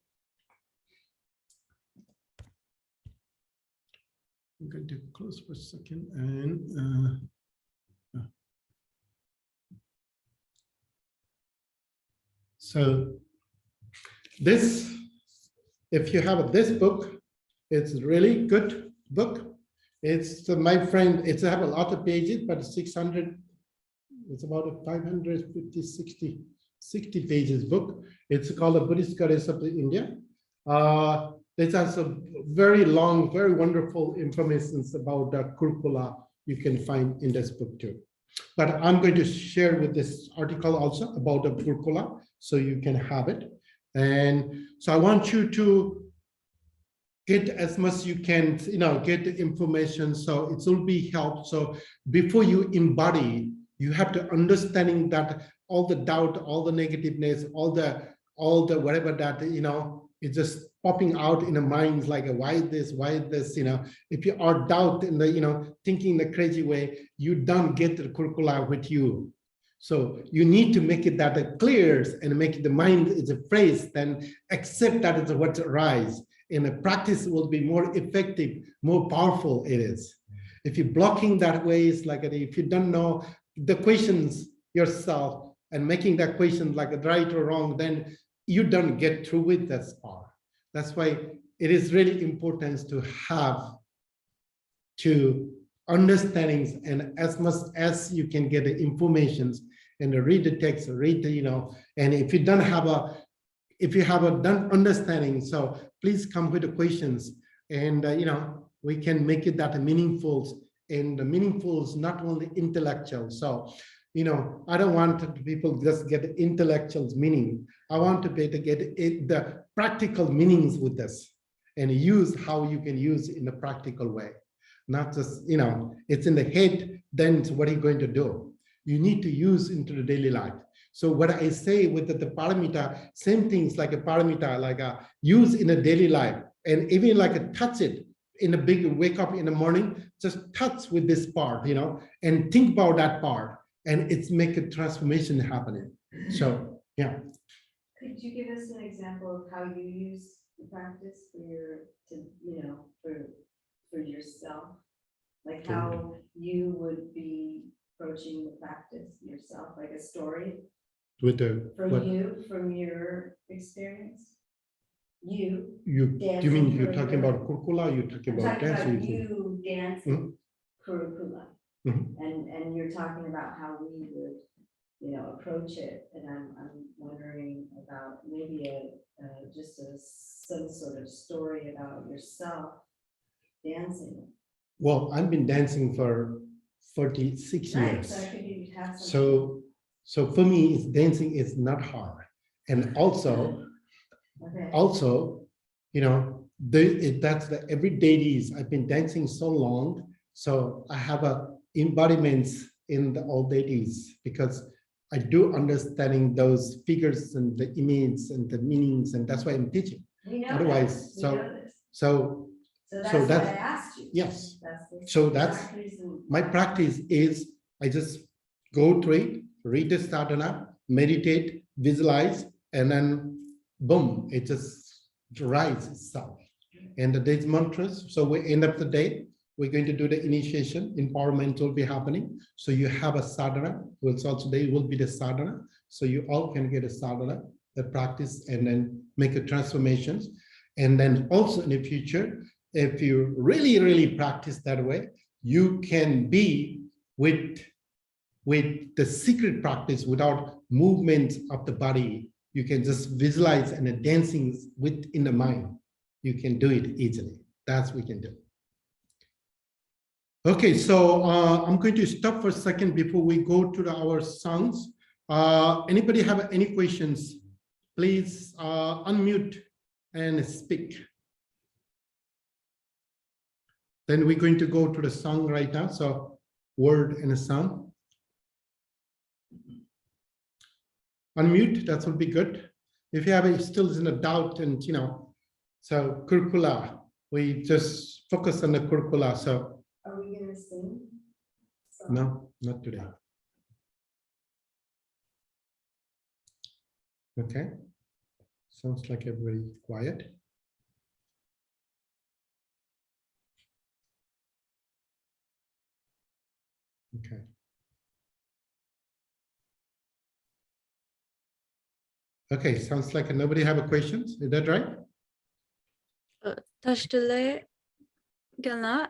I'm going to close for a second and. So this, if you have this book, it's really good book. It's my friend, it's have a lot of pages, but 600, it's about a 550, 60 pages book. It's called The Buddhist Goddess of India. It has a very long, very wonderful information about the Kurukulla you can find in this book too. But I'm going to share with this article also about the Kurukulla, so you can have it. And so I want you to get as much as you can, get the information, so it will be help. So before you embody, you have to understanding that all the doubt, all the negativeness, all the whatever that it's just popping out in the minds, like why this, if you are doubt in the thinking the crazy way, you don't get the Kurukulla with you. So you need to make it that it clears and make the mind is a phrase, then accept that it's what arises. And the practice will be more effective, more powerful it is. If you're blocking that way, it's like if you don't know the questions yourself and making that question like a right or wrong, then you don't get through with that part. That's why it is really important to have understandings, and as much as you can get the informations and read the text, read the, and if you don't have if you have a done understanding, so please come with the questions, and we can make it that meaningful, and the meaningful is not only intellectual. So I don't want people just get the intellectuals meaning. I want to be to get the practical meanings with this, and use how you can use in a practical way, not just it's in the head. Then what are you going to do? You need to use into the daily life. So what I say with the paramita, same things like a paramita, like use in a daily life, and even like a touch it in a big wake up in the morning, just touch with this part, and think about that part, and it's make a transformation happening. So yeah. Could you give us an example of how you use the practice for yourself? Like how you would be approaching the practice yourself, like a story With the from your experience? You do you mean you're talking about Kurukulla? You're talking about dancing? You dancing Kurukulla. Mhm. And you're talking about how we would, you know, approach it, and I'm wondering about maybe just some sort of story about yourself dancing. Well, I've been dancing for 46 Right, years. so I figured you'd have some. So for me, dancing is not hard. And also, Okay. you know, that's the everyday is. I've been dancing so long, so I have a embodiments in the all deities because I do understanding those figures and the images and the meanings, and that's why I'm teaching. We know Otherwise, that. We know this. so So that's why I asked you. yes. The So that's exact reason. my practice is I just go through it, read the sadhana, meditate, visualize, and then boom, it just rises itself. And the day's mantras. So we end up the day, we're going to do the initiation, empowerment will be happening. So you have a sadhana, which also today will be the sadhana. So you all can get a sadhana, the practice, and then make a transformations. And then also in the future, if you really, really practice that way, you can be with the secret practice without movement of the body. You can just visualize and the dancing within the mind. You can do it easily. That's what we can do. Okay, so I'm going to stop for a second before we go to our songs. Anybody have any questions? Please unmute and speak. Then we're going to go to the song right now. So word and a song. Unmute, that would be good. If you have still is in a doubt and, you know, so Kurukulla, we just focus on the Kurukulla. So Are we gonna sing? no, not today. Okay. Sounds like everybody quiet. Okay. Okay, sounds like nobody have a questions. Is that right? Tashtale Gala,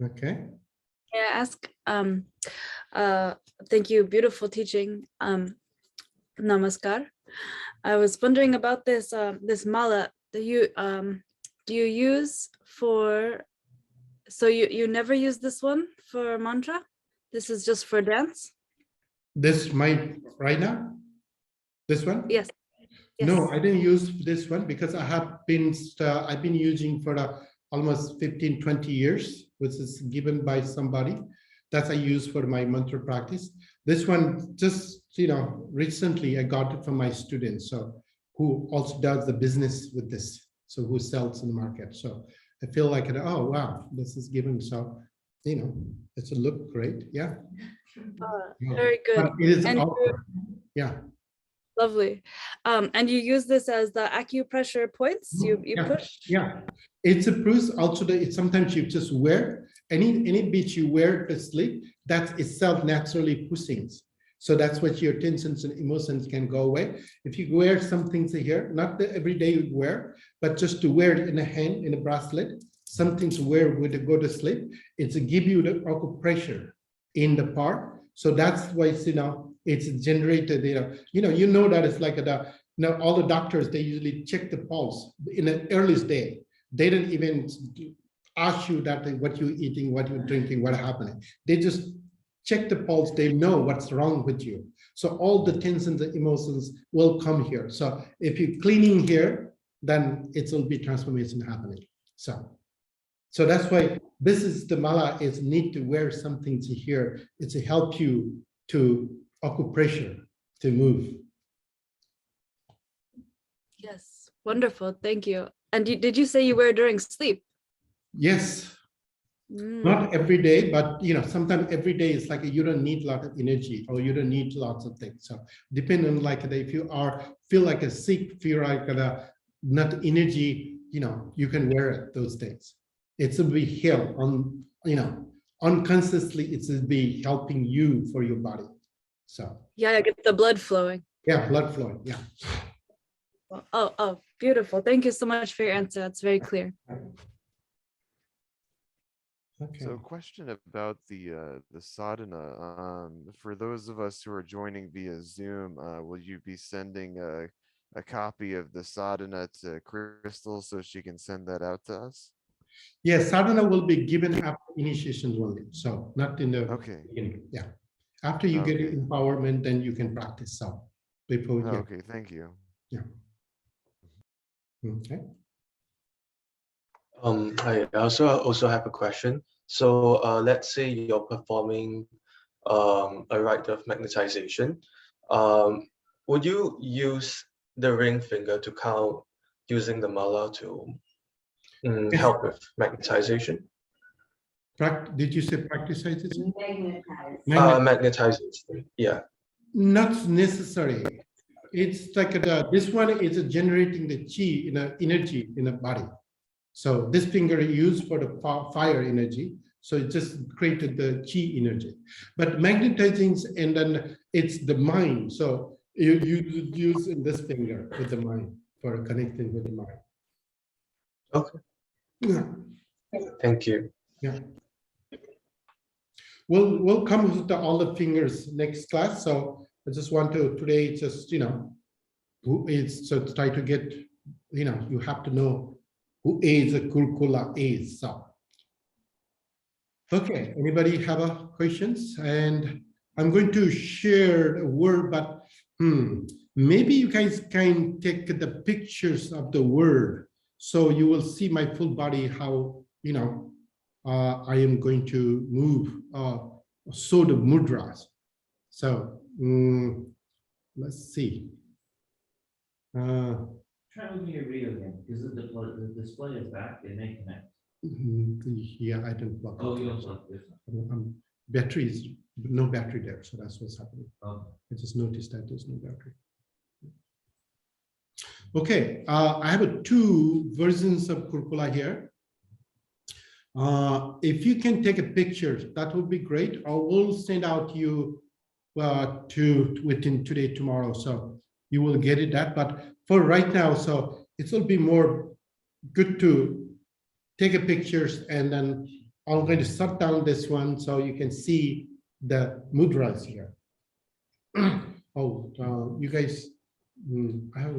Okay. may I ask? Thank you, beautiful teaching. Namaskar. I was wondering about this this mala that you do you use for, so you never use this one for mantra? This is just for dance? This might right now? This one? Yes. No, I didn't use this one because I have been I've been using for almost 15, 20 years, which is given by somebody. That's I use for my mantra practice. This one just, you know, recently I got it from my students, so who also does the business with this, so who sells in the market. So I feel like, oh wow, this is given. So, you know, it's a look great. Yeah. Very good. But it is And yeah. lovely. And you use this as the acupressure points? You push? Yeah, it's a bruise. Also, sometimes you just wear any bit you wear to sleep. That itself naturally pushing. So that's what your tensions and emotions can go away. If you wear some things here, not the everyday you wear, but just to wear it in a hand, in a bracelet, something to wear when you go to sleep. It's to give you the acupressure in the part. So that's why, you know, it's generated, you know that it's like all the doctors, they usually check the pulse in the earliest day. They don't even ask you that what you're eating, what you're drinking, what happening. They just check the pulse, they know what's wrong with you. So all the tensions and emotions will come here. So if you're cleaning here, then it will be transformation happening. So that's why this is the mala is need to wear something to here. It's to help you to acupressure, to move. Yes, wonderful. Thank you. And did you say you wear during sleep? Yes. Mm. Not every day, but sometimes every day is like you don't need a lot of energy or you don't need lots of things. So depending on like if you feel like a sick, feel like not energy, you can wear it, those things. It will be here on, unconsciously it will be helping you for your body. So yeah, I get the blood flowing. Yeah, blood flowing. Yeah. Oh, beautiful. Thank you so much for your answer. That's very clear. Okay. So, a question about the sadhana. For those of us who are joining via Zoom, will you be sending a copy of the sadhana to Crystal so she can send that out to us? Yes, sadhana will be given after initiation only, so not in the Okay. beginning. Yeah. After you get Okay. empowerment, then you can practice some. Before, yeah. Okay, thank you. Okay. I also have a question. So let's say you're performing a rite of magnetization. Um, would you use the ring finger to count using the mala to Yes. help with magnetization? Did you say practice? Magnetize. Magnetization, yeah. Not necessary. It's like this one is generating the chi in a energy in a body. So this finger is used for the fire energy. So it just created the chi energy. But magnetizing, and then it's the mind. So you use in this finger with the mind for connecting with the mind. Okay, Yeah. thank you. Yeah. We'll come with all the fingers next class. So I just want to today just who is, so try to get, you have to know who is a Kurukulla is. So okay, anybody have a questions? And I'm going to share a word, but maybe you guys can take the pictures of the word, so you will see my full body, how I am going to move so the mudras. So let's see. Try moving your video again, because the display is back, it may connect. Yeah, I didn't plug Oh, it. you don't plug this Battery is no battery there, so that's what's happening. one. I just noticed that there's no battery. Okay, I have two versions of Kurukulla here. If you can take a picture, that would be great. I will send out to you within today, tomorrow. So you will get it that. But for right now, so it will be more good to take a pictures, and then I'm going to shut down this one so you can see the mudras here. You guys, I have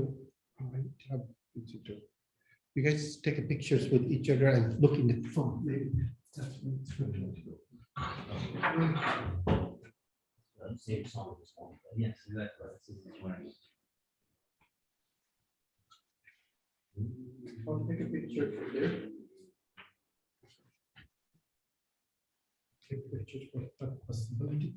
you guys take a pictures with each other and look in the phone. Maybe that's what it's going to do. Same song this one. Yes, exactly. This is this one. I'll take a picture for there. Take pictures for that possibility.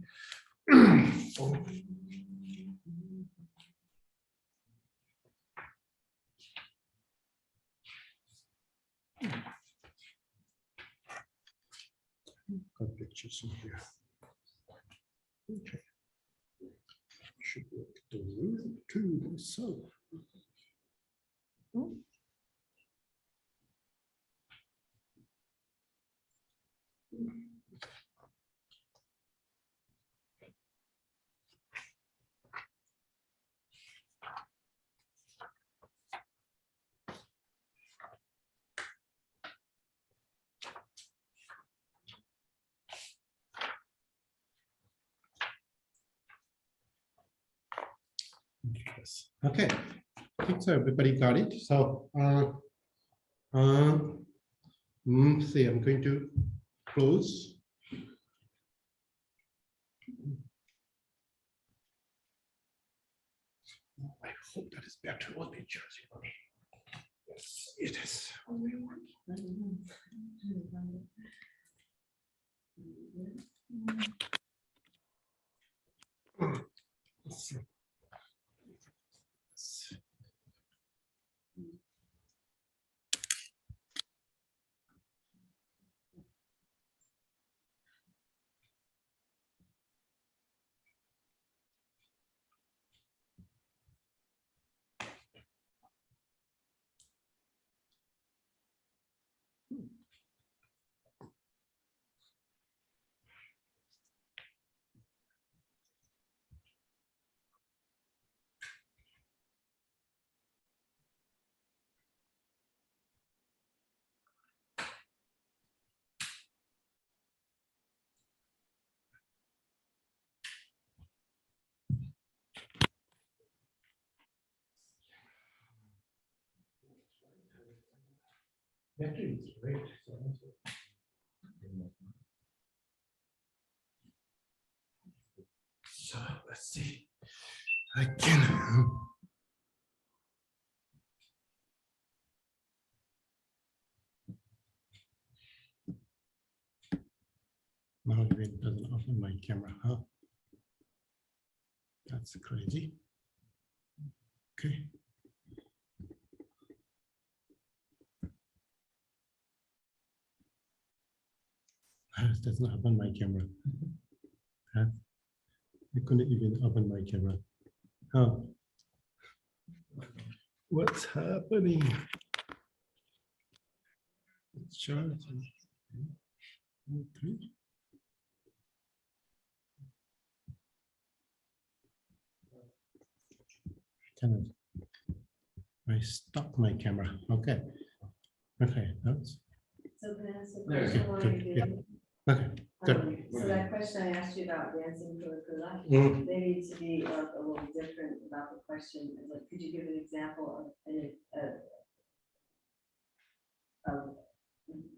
Got pictures in here. Okay. Should work the room too. So. Yes. Okay, I think so. Everybody got it. So, see, I'm going to close. I hope that is better on pictures. Yes, it is. Let's see. Battery is great. So let's see. I can. Now it doesn't open my camera, huh? That's crazy. Okay. It does not open my camera. Huh? I couldn't even open my camera. Oh. What's happening? It's charging. Okay. I stopped my camera. Okay. Okay. That's So can I ask a There. question while Good, you're yeah. doing? okay. Good. So that question I asked you about dancing Kurukulla, Mm. maybe to be like a little different about the question, is like, could you give an example of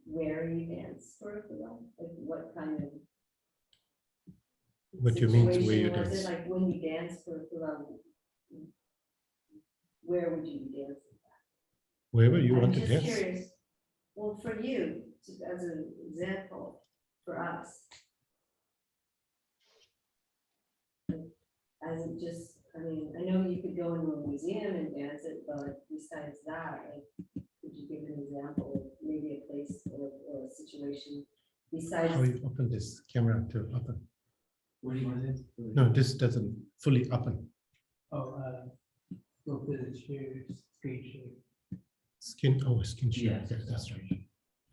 where you dance Kurukulla? Like what kind of What do you mean, where you situation was dance? it? Like when you dance Kurukulla, where would you be dancing? Wherever you I'm want to just dance. curious. Well, for you, as an example, for us. As it just, I mean, I know you could go into a museum and dance it, but besides that, like, could you give an example of maybe a place or a situation besides? How you open this camera to open? What do you want to do? No, this doesn't fully open. Oh, go to the share, screen share. Skin share. Yes. Yeah, that's right.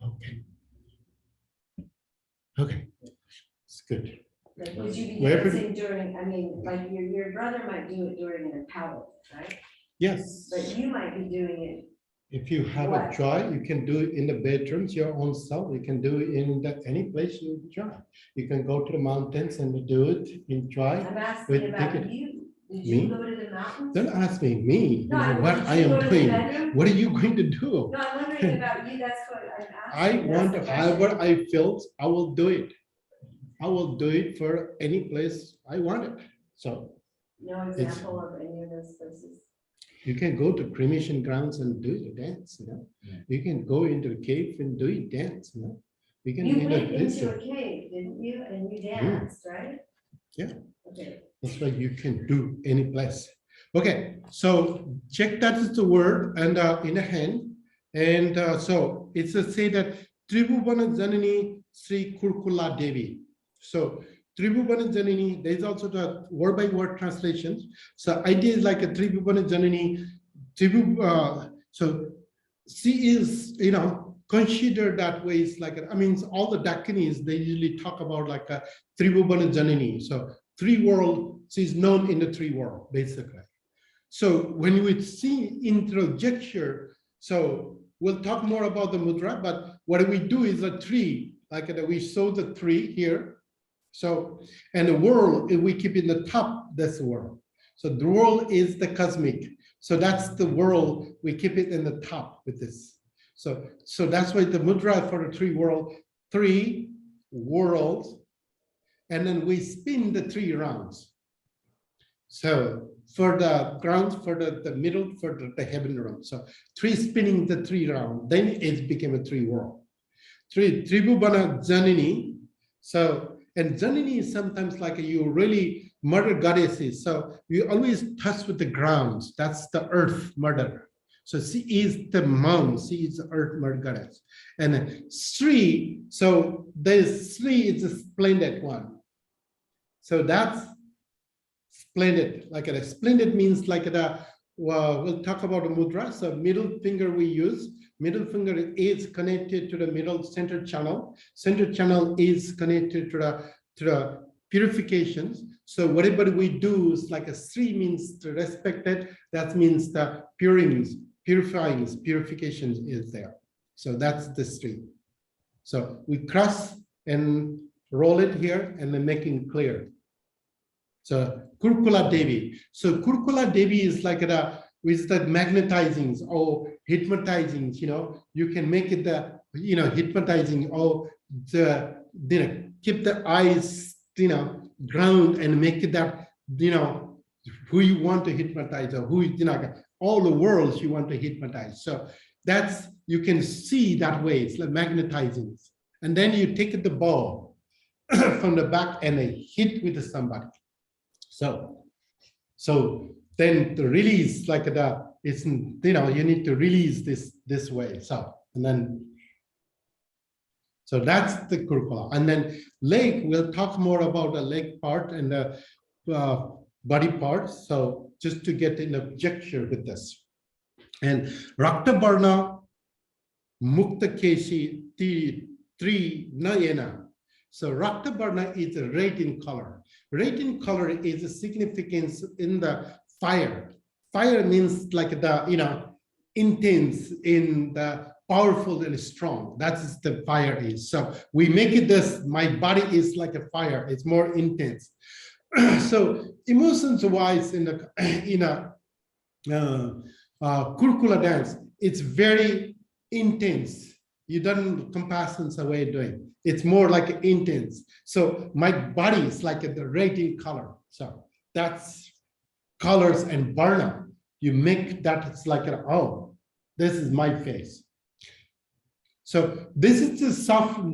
Okay. Okay. It's good. Like, would you be Wherever- dancing during, I mean, like your brother might do it during an empowerment, right? Yes. But you might be doing it, If you have a What? joy, you can do it in the bedrooms, your own self. You can do it in any place you enjoy. You can go to the mountains and do it, enjoy. I'm asking Wait, about take it. you. Did Me? you go to the mountains? Don't ask me, me, No, I mean, what did I you am go to the doing. bedroom? What are you going to do? No, I'm wondering about you, that's what I'm I asking. want, That's the however question. I feel, I will do it. I will do it for any place I want it. So No example of any of those places? you can go to cremation grounds and do the dance, you know. You can go into the cave and do it dance, you know. You can You in a went place into that- a cave, didn't you? And you danced, right? Yeah. Okay. That's why you can do any place. Okay, so check that is the word and in a hand. And so it's a say that Tribhuvana Janani Sri Kurukulla Devi. So Tribhuvana Janani, there is also the word by word translations. So idea is like a Tribhuvana Janani, so she is, you know, considered that way. It's like, I mean, all the Dakhinis, they usually talk about like a Tribhuvana Janani. So three world, she's known in the three world, basically. So when we see interjection, so we'll talk more about the mudra, but what we do is a tree, like we show the tree here. So, and the world, if we keep in the top, that's the world. So the world is the cosmic. So that's the world, we keep it in the top with this. So that's why the mudra for the three worlds, and then we spin the three rounds. So for the ground, for the middle, for the heaven round. So three spinning the three round, then it became a three world. Tribhuvana Janani. So, and Janani is sometimes like you really murder goddesses. So you always touch with the ground. That's the earth murder. So she is the mom, she is the earth murder goddess. And Sri, so there's Sri is a splendid one. So that's splendid, like a splendid means like the, well, we'll talk about the mudra. So middle finger we use, middle finger is connected to the middle center channel. Center channel is connected to the purifications. So whatever we do is like a Sri means to respect it. That means the purifications is there. So that's the Sri. So we cross and roll it here and then making clear. So Kurukulla Devi. So Kurukulla Devi is like with the magnetizing or hypnotizing, you can make it the, hypnotizing or the, keep the eyes, ground and make it that, who you want to hypnotize or who, all the worlds you want to hypnotize. So that's, you can see that way, it's like magnetizing. And then you take the ball from the back and hit with somebody. So then the release, like the, it's, you need to release this way. So, and then, so that's the Kurukulla. And then leg, we'll talk more about the leg part and the body part. So just to get an objection with this. And Rakta Barna, Mukta Keshi, Tri Nayana. So Rakta Barna is a red in color. Red in color is a significance in the fire. Fire means like the, intense, in the powerful and strong. That's the fire is. So we make it this, my body is like a fire. It's more intense. So emotions wise in a Kurukulla dance, it's very intense. You don't compassions away doing. It's more like intense. So my body is like the red in color. So that's colors and Varna. You make that, it's like, oh, this is my face. So this is the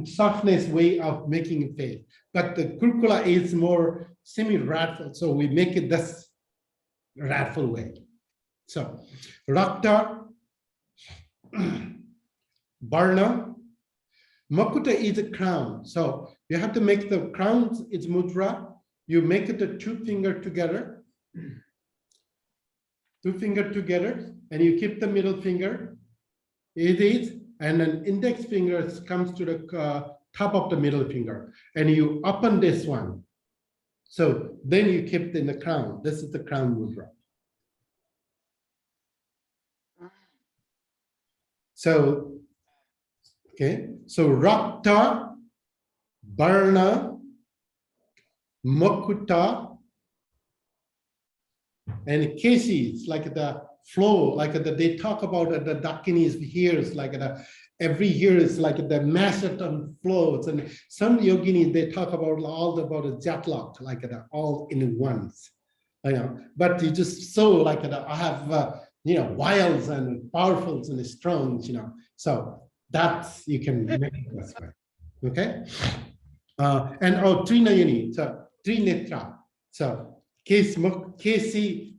softness way of making a face. But the Kurukulla is more semi-wrathful. So we make it this wrathful way. So Rakta, Varna, Makuta is a crown. So you have to make the crown, it's mudra. You make it the two finger together. Two finger together, and you keep the middle finger. It is, and an index finger comes to the top of the middle finger, and you open this one. So then you keep it in the crown. This is the crown mudra. So, okay, so Rakta, Varna, Makuta, and Keshi, it's like the flow, like they talk about the Dakinis here is like every year is like the Masaton flows, and some yoginis they talk about all about the jatlok, like all in ones, But you just so like I have wilds and powerfuls and strongs, So that's you can make it this way, okay? And Trinayani, so Trinetra, so. Kesi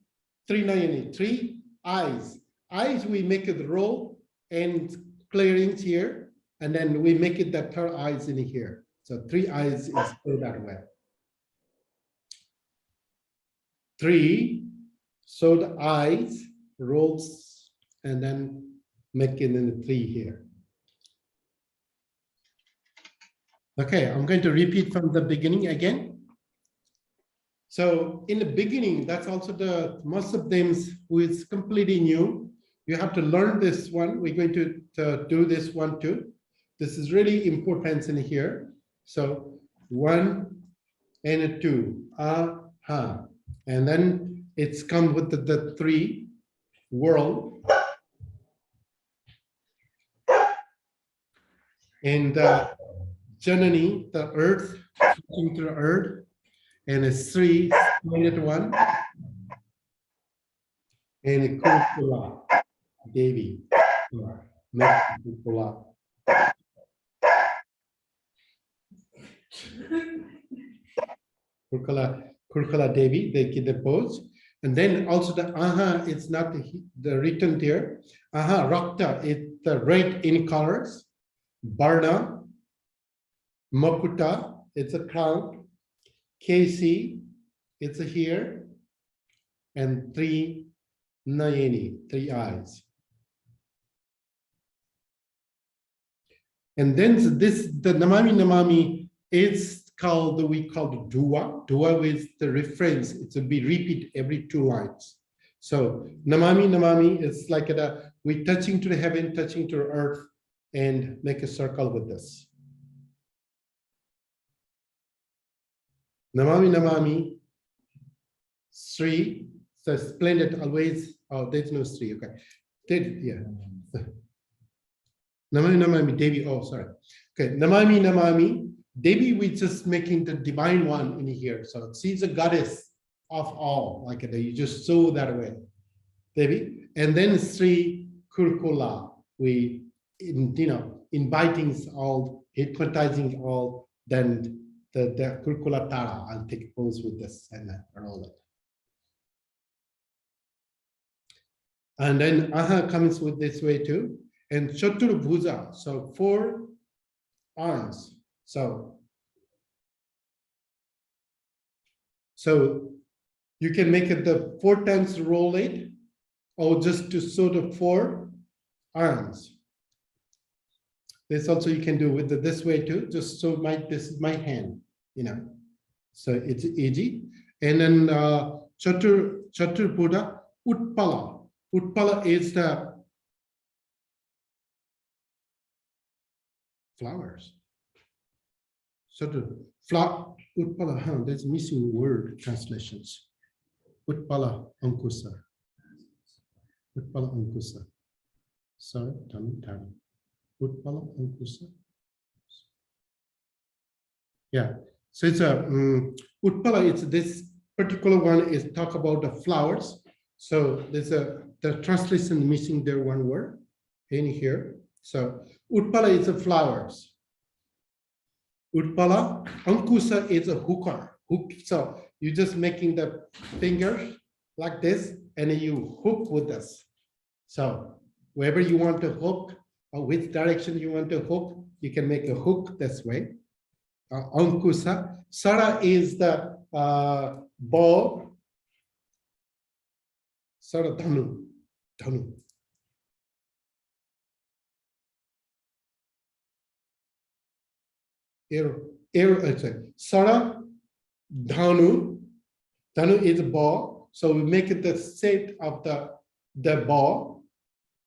Trinayani, 3 eyes. Eyes we make it roll and clearings here, and then we make it the third eyes in here. So 3 eyes is go that way. 3, so the eyes rolls and then make it in the 3 here. Okay, I'm going to repeat from the beginning again. So in the beginning, that's also the most of them who is completely new. You have to learn this one. We're going to do this one too. This is really important in here. So 1 and 2, aha. And then it's come with the 3 world. And Janani, the earth, to the earth. And a 3, 1, and a Kurukulla, Devi, Kurukulla. Kurukulla Devi, they get the pose. And then also the aha, it's not the written there. Aha, Rakta, it's the red in colors. Varna, Makuta, it's a crown. Kesi, it's a here, and 3 Nayani, 3 eyes. And then this, the Namami is called, we call it Dua. Dua with the reference, it will be repeat every 2 lines. So Namami is like we touching to the heaven, touching to the earth, and make a circle with this. Namami, 3, so splendid, always Oh, there's no Sri. Okay. Yeah. Namami Namami Devi. Oh, sorry. Okay. Namami Namami Devi. We just making the divine one in here. So she's a goddess of all. Like you just saw that way, Devi. And then Sri Kurukulla. We inviting all, hypnotizing all. Then the Kurukulla Tara. I'll take pose with this and roll it. And then Aha comes with this way too. And Chatur Bhuja, so 4 arms. So you can make it the 4 times roll it, or just to sort of 4 arms. This also you can do with this way too, just so this is my hand, So it's easy. And then Chatur Buddha, Utpala. Utpala is the flowers. Chatur, Utpala, there's missing word translations. Utpala Ankusa. Utpala Ankusa. Sorry, Utpala Ankusa. Yeah, so it's a Utpala. It's this particular one is talk about the flowers. So there's the translation missing there one word in here. So Utpala is the flowers. Utpala, Ankusa is a hooker. So you're just making the fingers like this, and then you hook with this. So wherever you want to hook, or which direction you want to hook, you can make a hook this way. Ankusa. Sara is the bow. Sara Dhanu. Arrow, Sara Dhanu. Dhanu is a ball. So we make it the shape of the ball.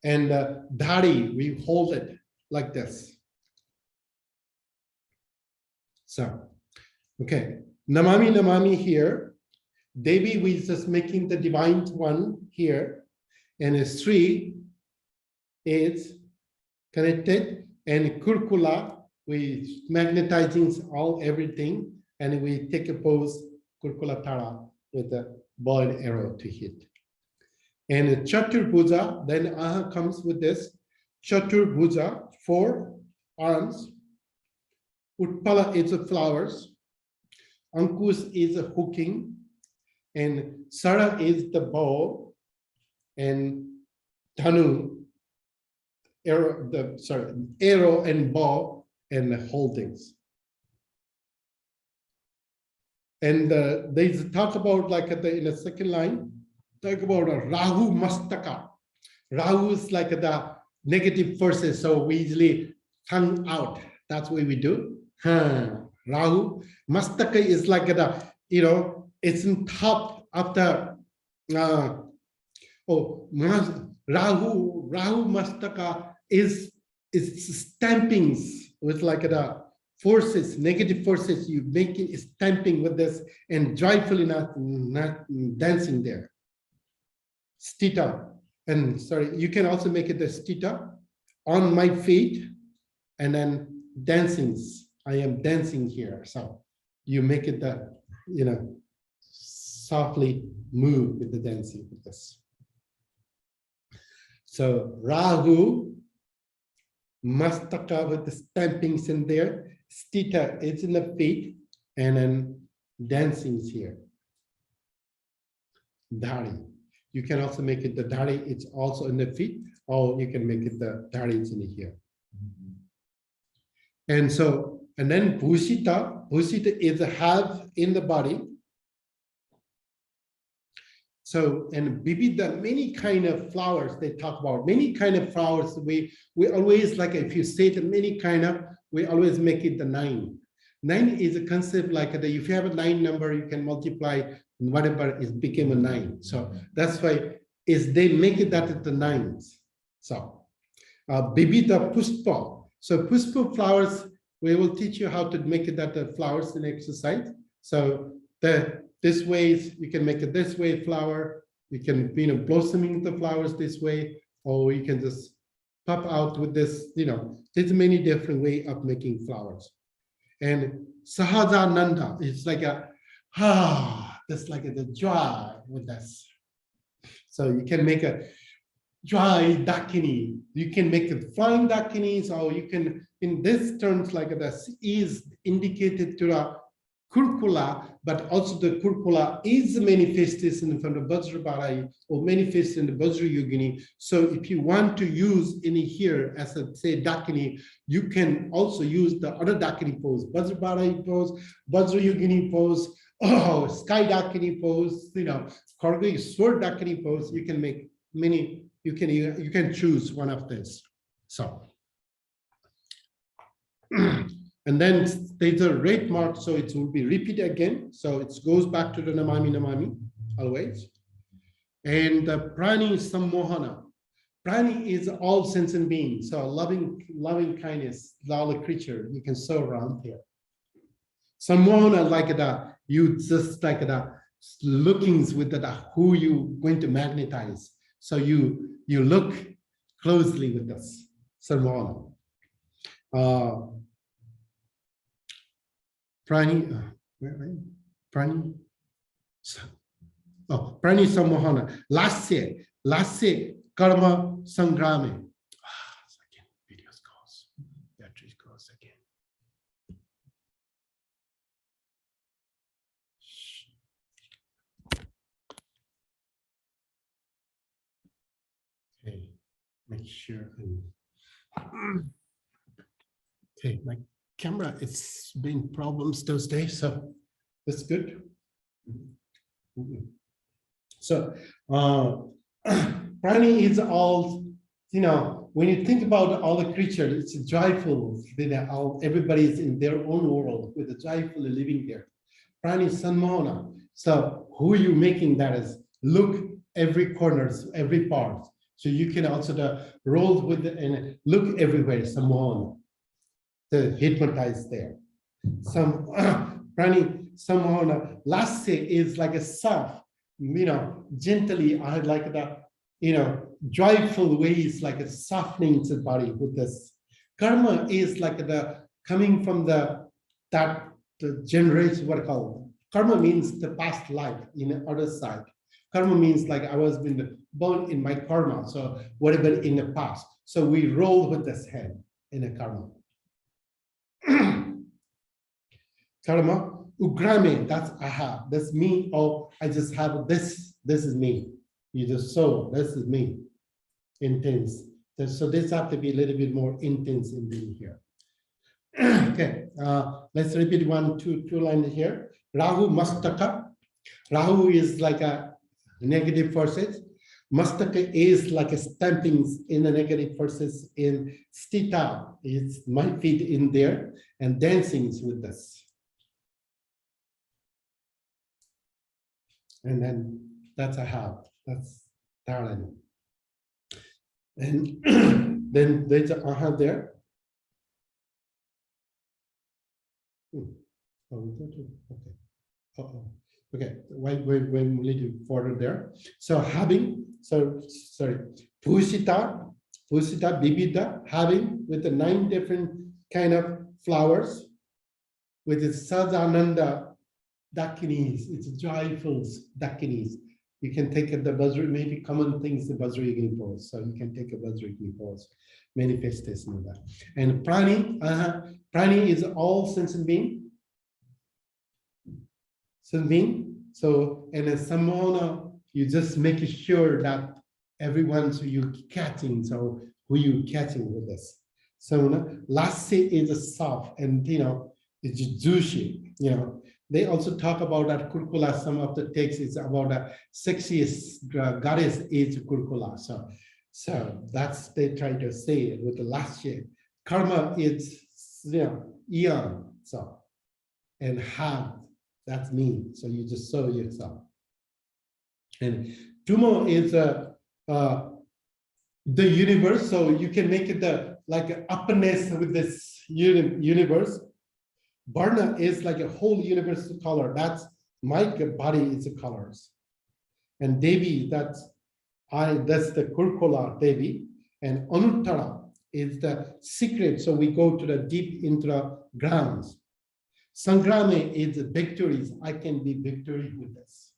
And Dhari, we hold it like this. So, okay. Namami Namami here. Devi, we just making the divine one here. And Sri is connected. And Kurukulla, we magnetizing everything, and we take a pose, Kurukulla Tara, with a bow and arrow to hit. And Chatur Bhuja, then Aha comes with this. Chatur Bhuja, 4 arms. Utpala is the flowers. Ankus is a hooking. And Sara is the bow. And Dhanu, arrow and bow and holdings. And they talk about in the second line, talk about a Rahu Mastaka. Rahu is like the negative forces, so we easily tongue out. That's what we do. Rahu Mastaka is like it's in top of the Rahu Mastaka is stampings with the forces, negative forces. You make it stamping with this and joyfully not dancing there. Stita, and sorry, you can also make it the stita on my feet, and then dancings. I am dancing here. So you make it softly move with the dancing with this. So Rahu Mastaka with the stampings in there. Stita is in the feet, and then dancings here. Dhari. You can also make it the dhari, it's also in the feet, or you can make it the dhari is in here. And so, and then Bhusita is a half in the body. So, and Bibida, many kind of flowers they talk about, many kind of flowers. We always, if you say the many kind of, we always make it the 9. 9 is a concept if you have a 9 number, you can multiply whatever is became a 9. So that's why they make it that it's the 9s. So Bibida Puspa. So Puspa flowers, we will teach you how to make it that the flowers in exercise. So this way you can make it this way flower, You can, blossoming the flowers this way, or you can just pop out with this, there's many different way of making flowers. And Sahajananda is like that's like the joy with this. So you can make a joy dakini. You can make it flying dakinis, or you can, in this terms, like this is indicated to the Kurukulla, but also the Kurukulla is manifested in front of Vajrabharai or manifest in the Vajra Yogini. So if you want to use any here as a say Dakini, you can also use the other Dakini pose, Vajrabharai pose, Vajra Yogini pose, Sky Dakini pose, Kargi Sword Dakini pose. You can make many, you can choose one of this. So and then there's a rate mark, so it will be repeated again. So it goes back to the Namami Namami always. And the Prani Sammohana. Prani is all sentient being, so loving kindness, all the creature you can sew around here. Sammohana, like that, you just like that lookings with the who you going to magnetize. So you look closely with this Sammohana. Prani, Prani, Prani Sammohana. Lasya Karma Sangrame. Again, videos goes. Batteries goes again. Okay, make sure. Okay, my camera, it's been problems those days, so that's good. So Prani is all, when you think about all the creatures, it's joyful. Everybody's in their own world with a joyfully living there. Prani Sanmona. So who you making that is look every corners, every part. So you can also roll with it and look everywhere, Samona. To hypnotize there. Some Prani Samona Lasya is like a soft, gently, I like the, joyful ways, like a softening to the body with this. Karma is like the coming from the generation, what called karma means the past life in the other side. Karma means like I was been born in my karma, so whatever in the past. So we roll with this head in a karma. Karma, ugrame, that's me, or I just have this is me. You just saw, this is me, intense. So this have to be a little bit more intense in being here. Okay, let's repeat two lines here. Rahu Mastaka. Rahu is like a negative forces. Mastaka is like a stamping in the negative forces in stita. It's my feet in there and dancing is with us. And then that's a how. That's talent. And then there's a aha there. Okay. Okay, when we little further there. So having, Pusita, Bibida, having with the 9 different kind of flowers, with the Sadananda Dakinis, it's joyful Dakinis. You can take the Vajra, maybe common things, the Vajrayogini pose. So you can take a Vajrayogini pose, manifestation of that. And Prani is all sentient being. So, and a Samona, you just make sure that everyone's who you catching, so who you catching with this. So Lassi is a soft and it's juicy, They also talk about that Kurukulla, some of the texts is about a sexiest goddess is Kurukulla. So that's they try to say with the last year. Karma is eon, so and have. That's me. So you just saw yourself. And Tumo is the universe. So you can make it like upperness with this universe. Varna is like a whole universe color. That's my body is the colors. And Devi, that's the Kurukulla Devi. And Anuttara is the secret. So we go to the deep into the grounds. Sangrame is the victories. I can be victory with this.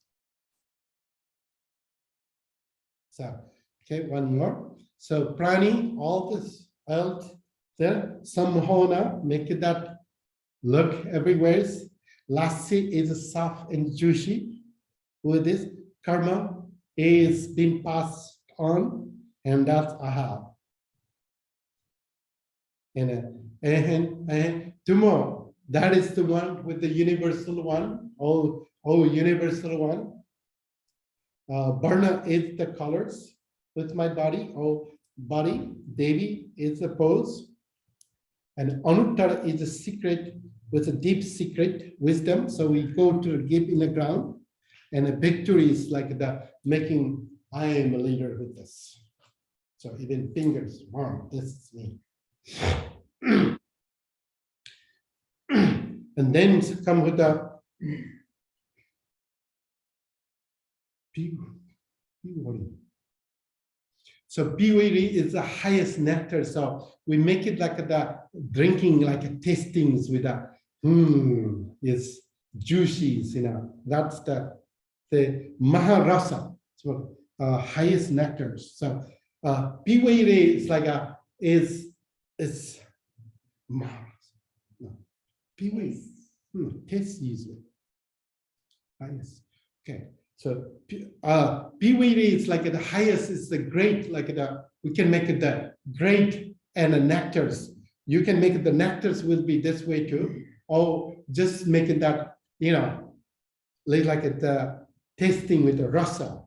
So, okay, one more. So prani, all this else there, samhona, make it that look everywhere. Lassi is soft and juicy. With this, karma is being passed on, and that's aha. And tomorrow, that is the one with the universal one, all universal one. Varna is the colors with my body, body, Devi is the pose. And Anuttara is the secret with a deep secret wisdom. So we go to give in the ground, and a victory is like the making I am a leader with this. So even fingers, wow, this is me. And then come with the so Piwiri is the highest nectar. So we make it like the drinking, like a tastings with a it's juicy, that's the Maharasa, so highest nectars. So Piwiri is like is Maharasa. No. Piwiri, taste easy. Highest. Okay. So Piwiri is like the highest, is the great, like we can make it the great and the nectars. You can make it the nectars will be this way too, or just make it that, like the tasting with the rasa.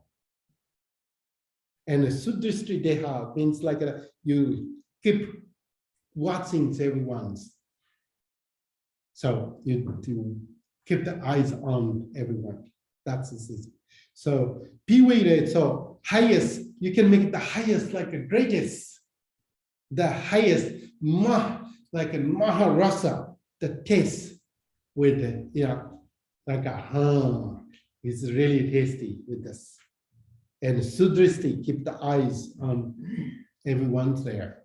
And the Sudrishti Deha means like you keep watching everyone's. So you keep the eyes on everyone. That's the system. So Piwiri, so highest, you can make it the highest, like the greatest, the highest, like a Maharasa, the taste with the, like it's really tasty with this. And Sudrishti, keep the eyes on everyone's there.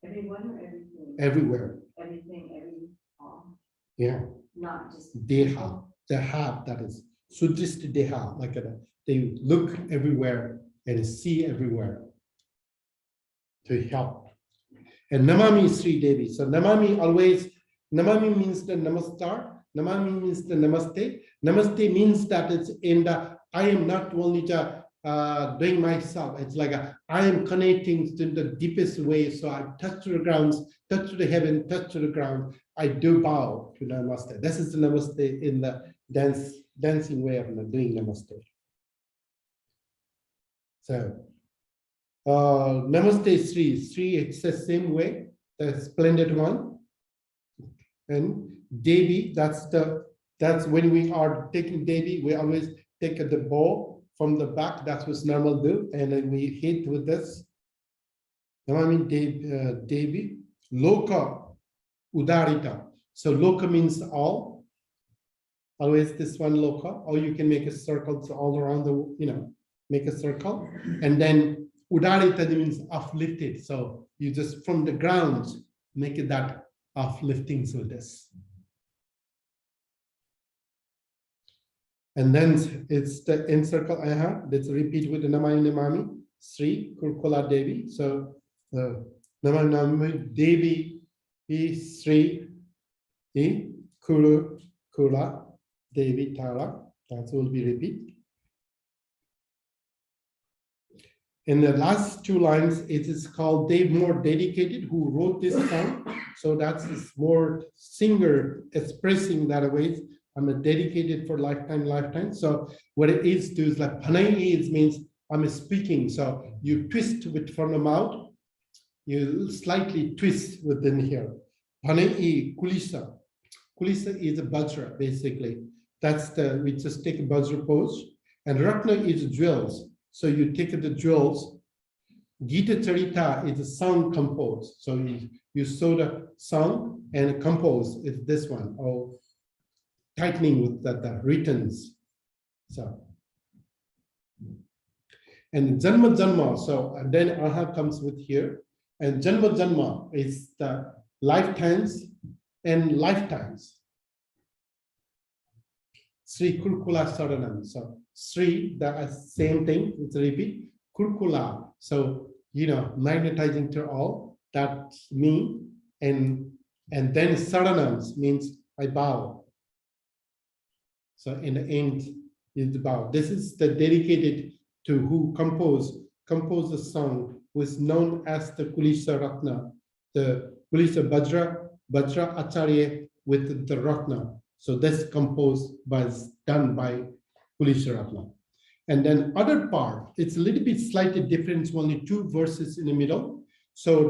Everyone or everything? Everywhere. Everything, all, Yeah. not just. Deha, the have, that is Sudrishti Deha, like they look everywhere and see everywhere to help. And Namami Sri Devi. So Namami always, Namami means the Namaskar, Namami means the Namaste. Namaste means that it's in the, I am not only doing myself, it's like I am connecting to the deepest way. So I touch to the grounds, touch to the heaven, touch to the ground. I do bow to Namaste. This is the Namaste in the dancing way of doing Namaste. So Namaste Sri, it's the same way, the splendid one. And Devi, that's when we are taking Devi, we always take the bow from the back, that's what's normal do, and then we hit with this. Devi, Loka Udarita. So Loka means all. Always this one Loka, or you can make a circle so all around the, make a circle. And then Udarita means uplifted. So you just from the ground, make it that uplifting, so this. And then it's the encircle, let's repeat with the Namami Namami, Sri Kurukulla Devi. So Namami Namami Devi, Sri, Kurukulla Devi Tara. That will be repeat. In the last two lines, it is called They More Dedicated, who wrote this song. So that's more singer expressing that way. I'm a dedicated for lifetime. So what it is to is like Panai means I'm speaking. So you twist with from the mouth, you slightly twist within here. Panai Kulisa. Kulisa is a Vajra, basically. That's we just take a Vajra pose. And Ratna is jewels. So you take the jewels. Gita Charita is a song composed. So you saw the song and compose is this one, or tightening with the writtens. So And Janma Janma, so and then Aha comes with here. And Janma Janma is the lifetimes and lifetimes. Sri Kurukulla Saranam. So Sri, the same thing, it's a repeat. Kurukulla. So magnetizing to all, that's me. And then Saranams means I bow. So in the end is the bow. This is the dedicated to who composed the song, who is known as the Kulisa Ratna, the Kulisa Bajra Acharya with the Ratna. So this done by Kulisa Ratna. And then other part, it's a little bit slightly different, it's only 2 verses in the middle. So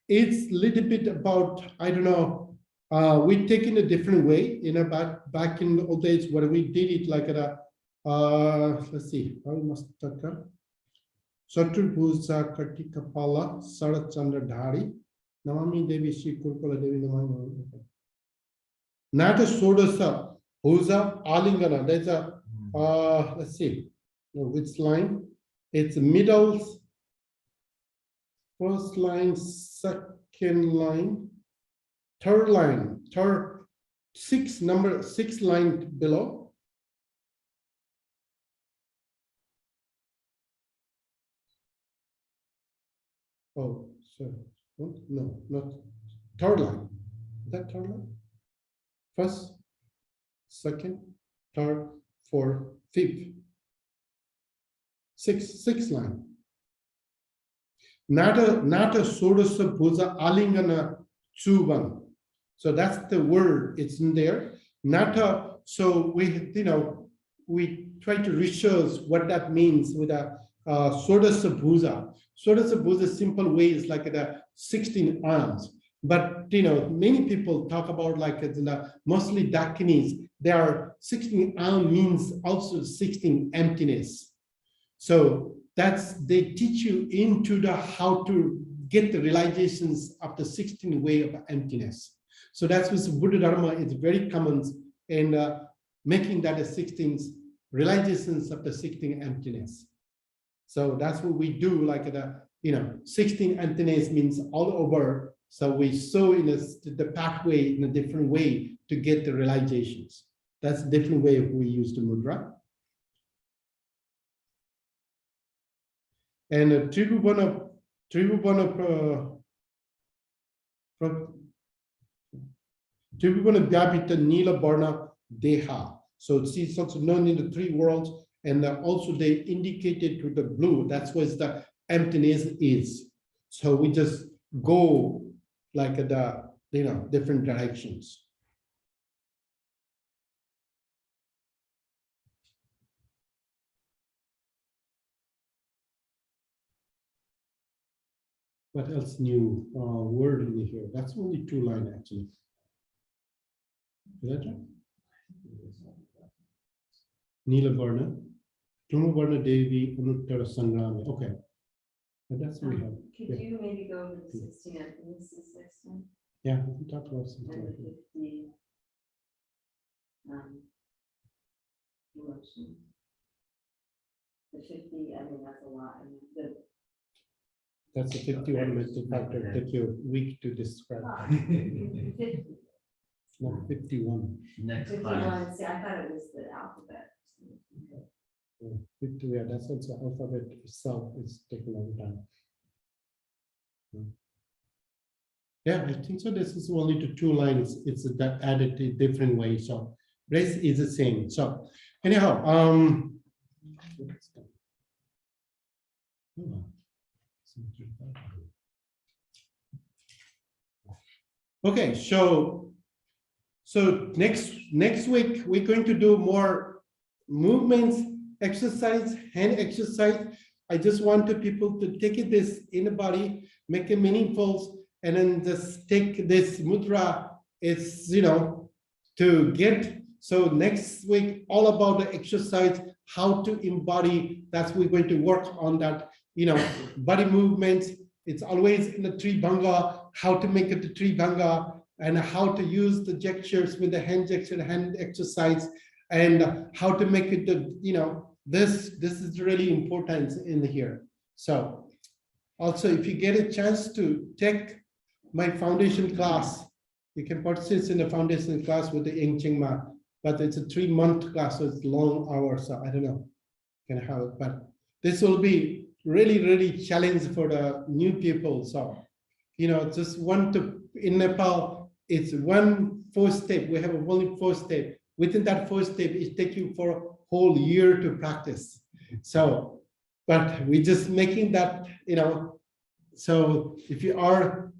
it's a little bit about, I don't know, we take in a different way, back in the old days where we did it like let's see, how must Saturbuza Kartikapala Sarachandra Dhari Namami Devi Shri Kurukulla Devi Namami. Nata Sodasa Huza Alingana. There's a let's see, which line? It's middle, first line, second line, third line, number 6 line below. Oh, so no, not third line. Is that third line? First, second, third, fourth, fifth. Sixth line. Nata Sodasa Bhuja Alingana Chuban. So that's the word, it's in there. Nata, so we try to research what that means with a Sodasa Bhuja. Sodasa Bhuja, simple way is like the 16 arms. But many people talk about like mostly Dakinis, there are 16 arm means also 16 emptiness. So they teach you into the how to get the realizations of the 16 way of emptiness. So that's what Buddha Dharma is very common in making that the 16 realizations of the 16 emptiness. So that's what we do, like 16 emptiness means all over. So we show in the pathway in a different way to get the realizations. That's a different way we use the mudra. And Tribhuvana Vyapita Nila Barna Deha. So it's also known in the 3 worlds, and also they indicated to the blue. That's what the emptiness is. So we just go like the different directions. What else new word in here? That's only 2 lines actually. Is that right? Nilavarna, Tumavarna Devi, Anuttara Sangrami. Okay. But that's what we have. Could you maybe go over the 16 emptinesses next time? Yeah, we talked about something And like the that. 50 emotions. The 50, I mean, that's a lot. I mean, That's a 51 mental factor that you're weak to describe. 50, Not 51. Next class. 51, see, I thought it was the alphabet. Yeah, 50, yeah, that's also alphabet itself is taking a long time. Yeah, I think so. This is only to 2 lines. It's that added a different way. So rest is the same. So anyhow, okay, so next week we're going to do more movements, exercise, hand exercise. I just want the people to take this in the body, make it meaningful, and then just take this mudra. It's to get. So next week, all about the exercise, how to embody. That's we're going to work on that. Body movements. It's always in the Tribhanga, how to make it the Tribhanga, and how to use the gestures with the hand gesture, hand exercise, and how to make it the this is really important in here. So also, if you get a chance to take my foundation class, you can participate in the foundation class with the Ing Ching Ma, but it's a 3-month class, so it's long hours. So I don't know, can have it, but this will be really challenge for the new people. So, just want to in Nepal, it's 4 step. We have only 4 step. Within that 4 step, it takes you for a whole year to practice. So, but we're just making that, so if you are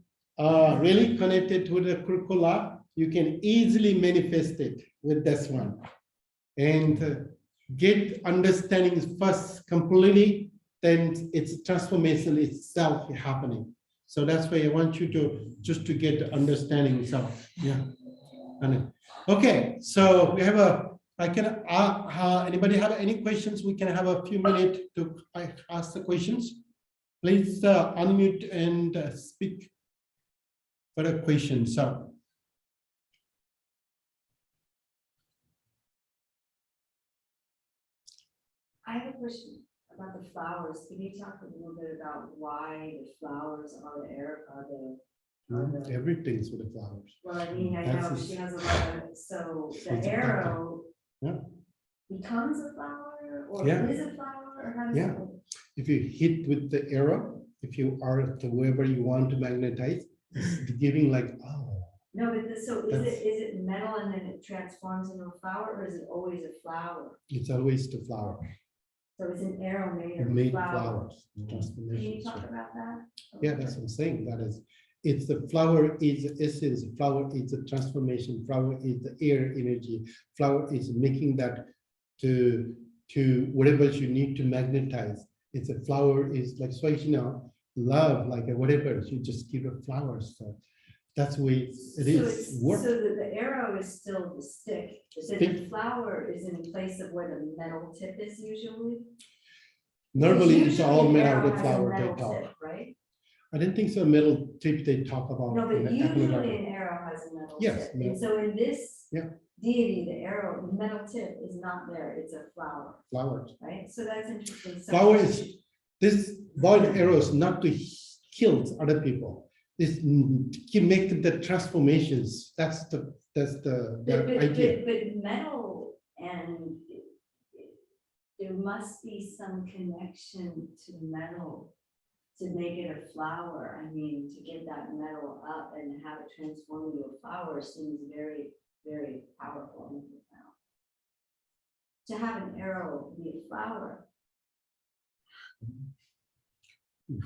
really connected to the Kurukulla, you can easily manifest it with this one. And get understanding first completely, then it's transformation itself happening. So that's why I want you to just to get the understanding. So yeah. Okay, so we have anybody have any questions? We can have a few minutes to ask the questions. Please unmute and speak for a question. So. I have a question about the flowers. Can you talk a little bit about why the flowers are the Everything's with the flowers. well, I mean, I That's know it. she has a lot of, so the It's a arrow Yeah. becomes a flower or Yeah. is a flower or how does Yeah. it work? If you hit with the arrow, if you are to wherever you want to magnetize, it's giving like, oh, No, but this, so That's- is it metal and then it transforms into a flower or is it always a flower? it's always the flower. So it's an arrow made of Made flowers. flowers. Can you Transformations. talk about that? Yeah, that's what I'm saying. That is, it's the flower is the essence, flower is the transformation, flower is the air energy, flower is making that to whatever you need to magnetize. It's a flower is like, so love, like whatever, you just give it flowers. So that's the way it So is it's, work. so that the arrow is still the stick, but then the Stick. flower is in place of where the metal tip is usually? Normally, it's Usually all an made arrow out of has a flower they metal talk. tip, right? I didn't think so metal tip they talk about. No, in but the usually iconography. an arrow has a metal Yes, tip. metal. And so in this Yeah. deity, the arrow, the metal tip is not there, it's a flower, Flowers. right? So that's interesting. So- Flower is, this boiled arrow is not to kill other people. It's to make the transformations. That's the idea. But metal and there must be some connection to metal to make it a flower. I mean, to get that metal up and have it transform into a flower seems very, very powerful and profound. To have an arrow be a flower.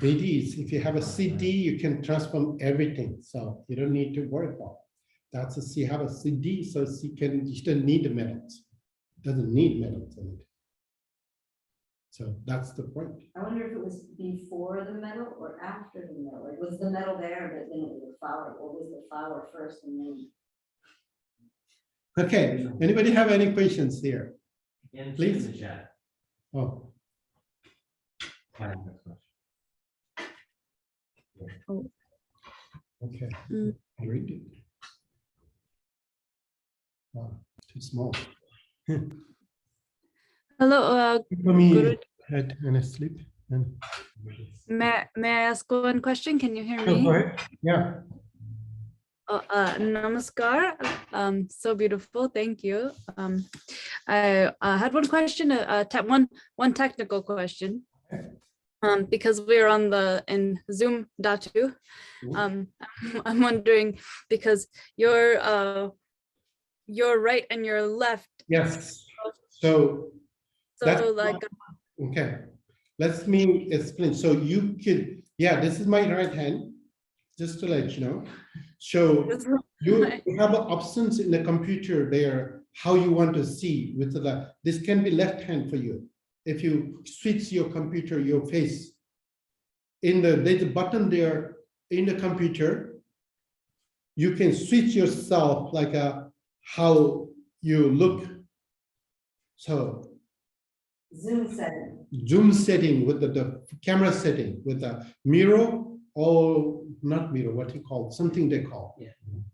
Vedis, if you have a CD, you can transform everything. So you don't need to worry about. That's a, you have a CD, so you don't need the metals. Doesn't need metals in it. So that's the point. I wonder if it was before the metal or after the metal. Like, was the metal there, but then it was a flower, or was the flower first and then? Okay, anybody have any questions here? In Please. the chat. Oh, okay. Mm. Read it. Wow, too small. Hello, For me, Guru, head and asleep. And may I ask one question? Can you hear go me? for it. Yeah. Namaskar. So beautiful. Thank you. I had one question, one technical question. Because we're on in Zoom Datu. I'm wondering because your right and your left. Yes. So that's So like okay. Let me explain. So you can, yeah, this is my right hand, just to let you know. So you have options in the computer there, how you want to see with this can be left hand for you. If you switch your computer, your face, there's a button there in the computer. You can switch yourself like how you look. So Zoom setting with the camera setting with the mirror or not mirror, what you call something they call.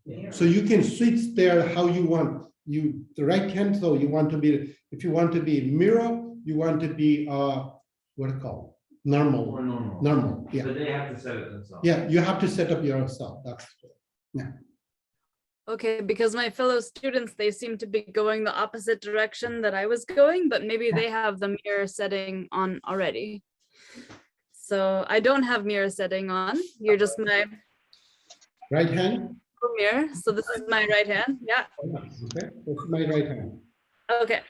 Yeah. So you can switch there how you want. The right hand, so you want to be, if you want to be mirror, you want to be, what it called, normal, Or normal. normal, yeah. But they have to set it themselves. Yeah, you have to set up yourself, that's, Okay, because my fellow students, they seem to be going the opposite direction that I was going, but maybe they have the mirror setting on already. So I don't have mirror setting on. You're just my right hand. mirror. So this is my right hand. Yeah. Okay, that's my right hand. Okay.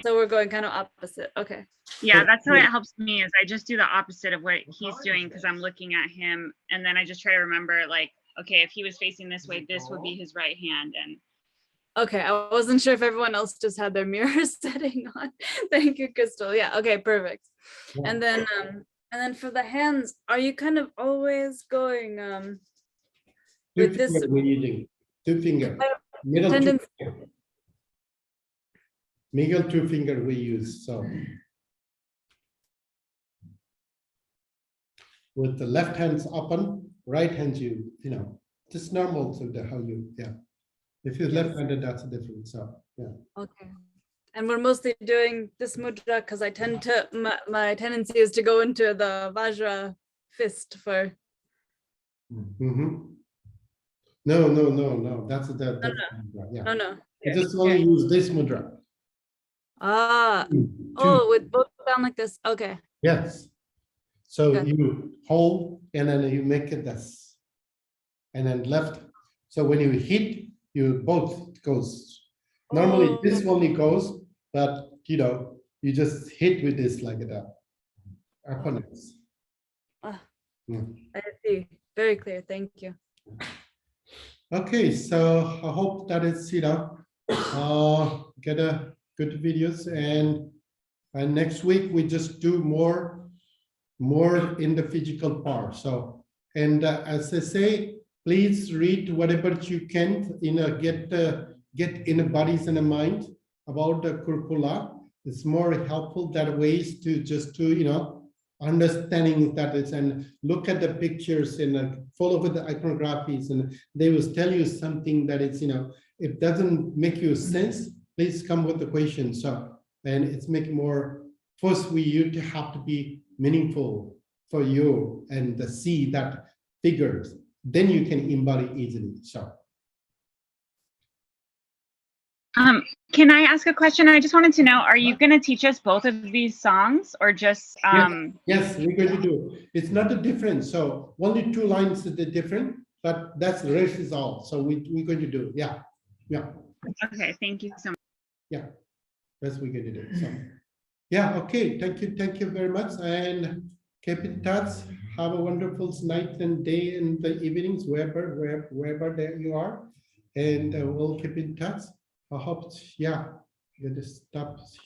So we're going kind of opposite. Okay. Yeah, that's how yeah. it helps me is I just do the opposite of what he's doing because I'm looking at him and then I just try to remember like, okay, if he was facing this way, this would be his right hand. And Okay. I wasn't sure if everyone else just had their mirror setting on. Thank you, Crystal. Yeah. Okay. Perfect. Yeah. And then for the hands, are you kind of always going Two with this finger we're using, two finger, middle two tendency? finger. Middle two finger we use, so. With the left hands open, right hand you know, just normal to the how you, yeah. If you're left-handed, that's different, so, yeah. Okay. And we're mostly doing this mudra because I tend to, my tendency is to go into the Vajra fist for, Mhm. No, that's the, yeah. oh no. I just only use this mudra. Ah, Two. oh, with both down like this. Okay. Yes. So Good. you hold and then you make it this. And then left. So when you hit, you both goes. Normally this Oh. only goes, but you know, you just hit with this like that. Opponents. Ah, Yeah. I see. Very clear. Thank you. Okay, so I hope that is, you know, get a good videos and next week we just do more in the physical part. So, and as I say, please read whatever you can, you know, get in the bodies and the mind about the Kurukulla. It's more helpful that ways to just to, you know, understanding that is, and look at the pictures and follow with the iconographies, and they will tell you something that it's, you know, it doesn't make you sense, please come with the question. So, and it's making more, first you to have to be meaningful for you and to see that figures, then you can embody easily. So can I ask a question? I just wanted to know, are you going to teach us both of these songs or just yes, we're going to do. It's not a difference. So only two lines are the different, but that's the rest is all. So we're going to do. Yeah. Okay, thank you so much. Yeah, that's what we're going to do. So yeah, okay. Thank you very much, and keep in touch. Have a wonderful night and day and the evenings, wherever there you are, and we'll keep in touch. I hope, yeah, get to stop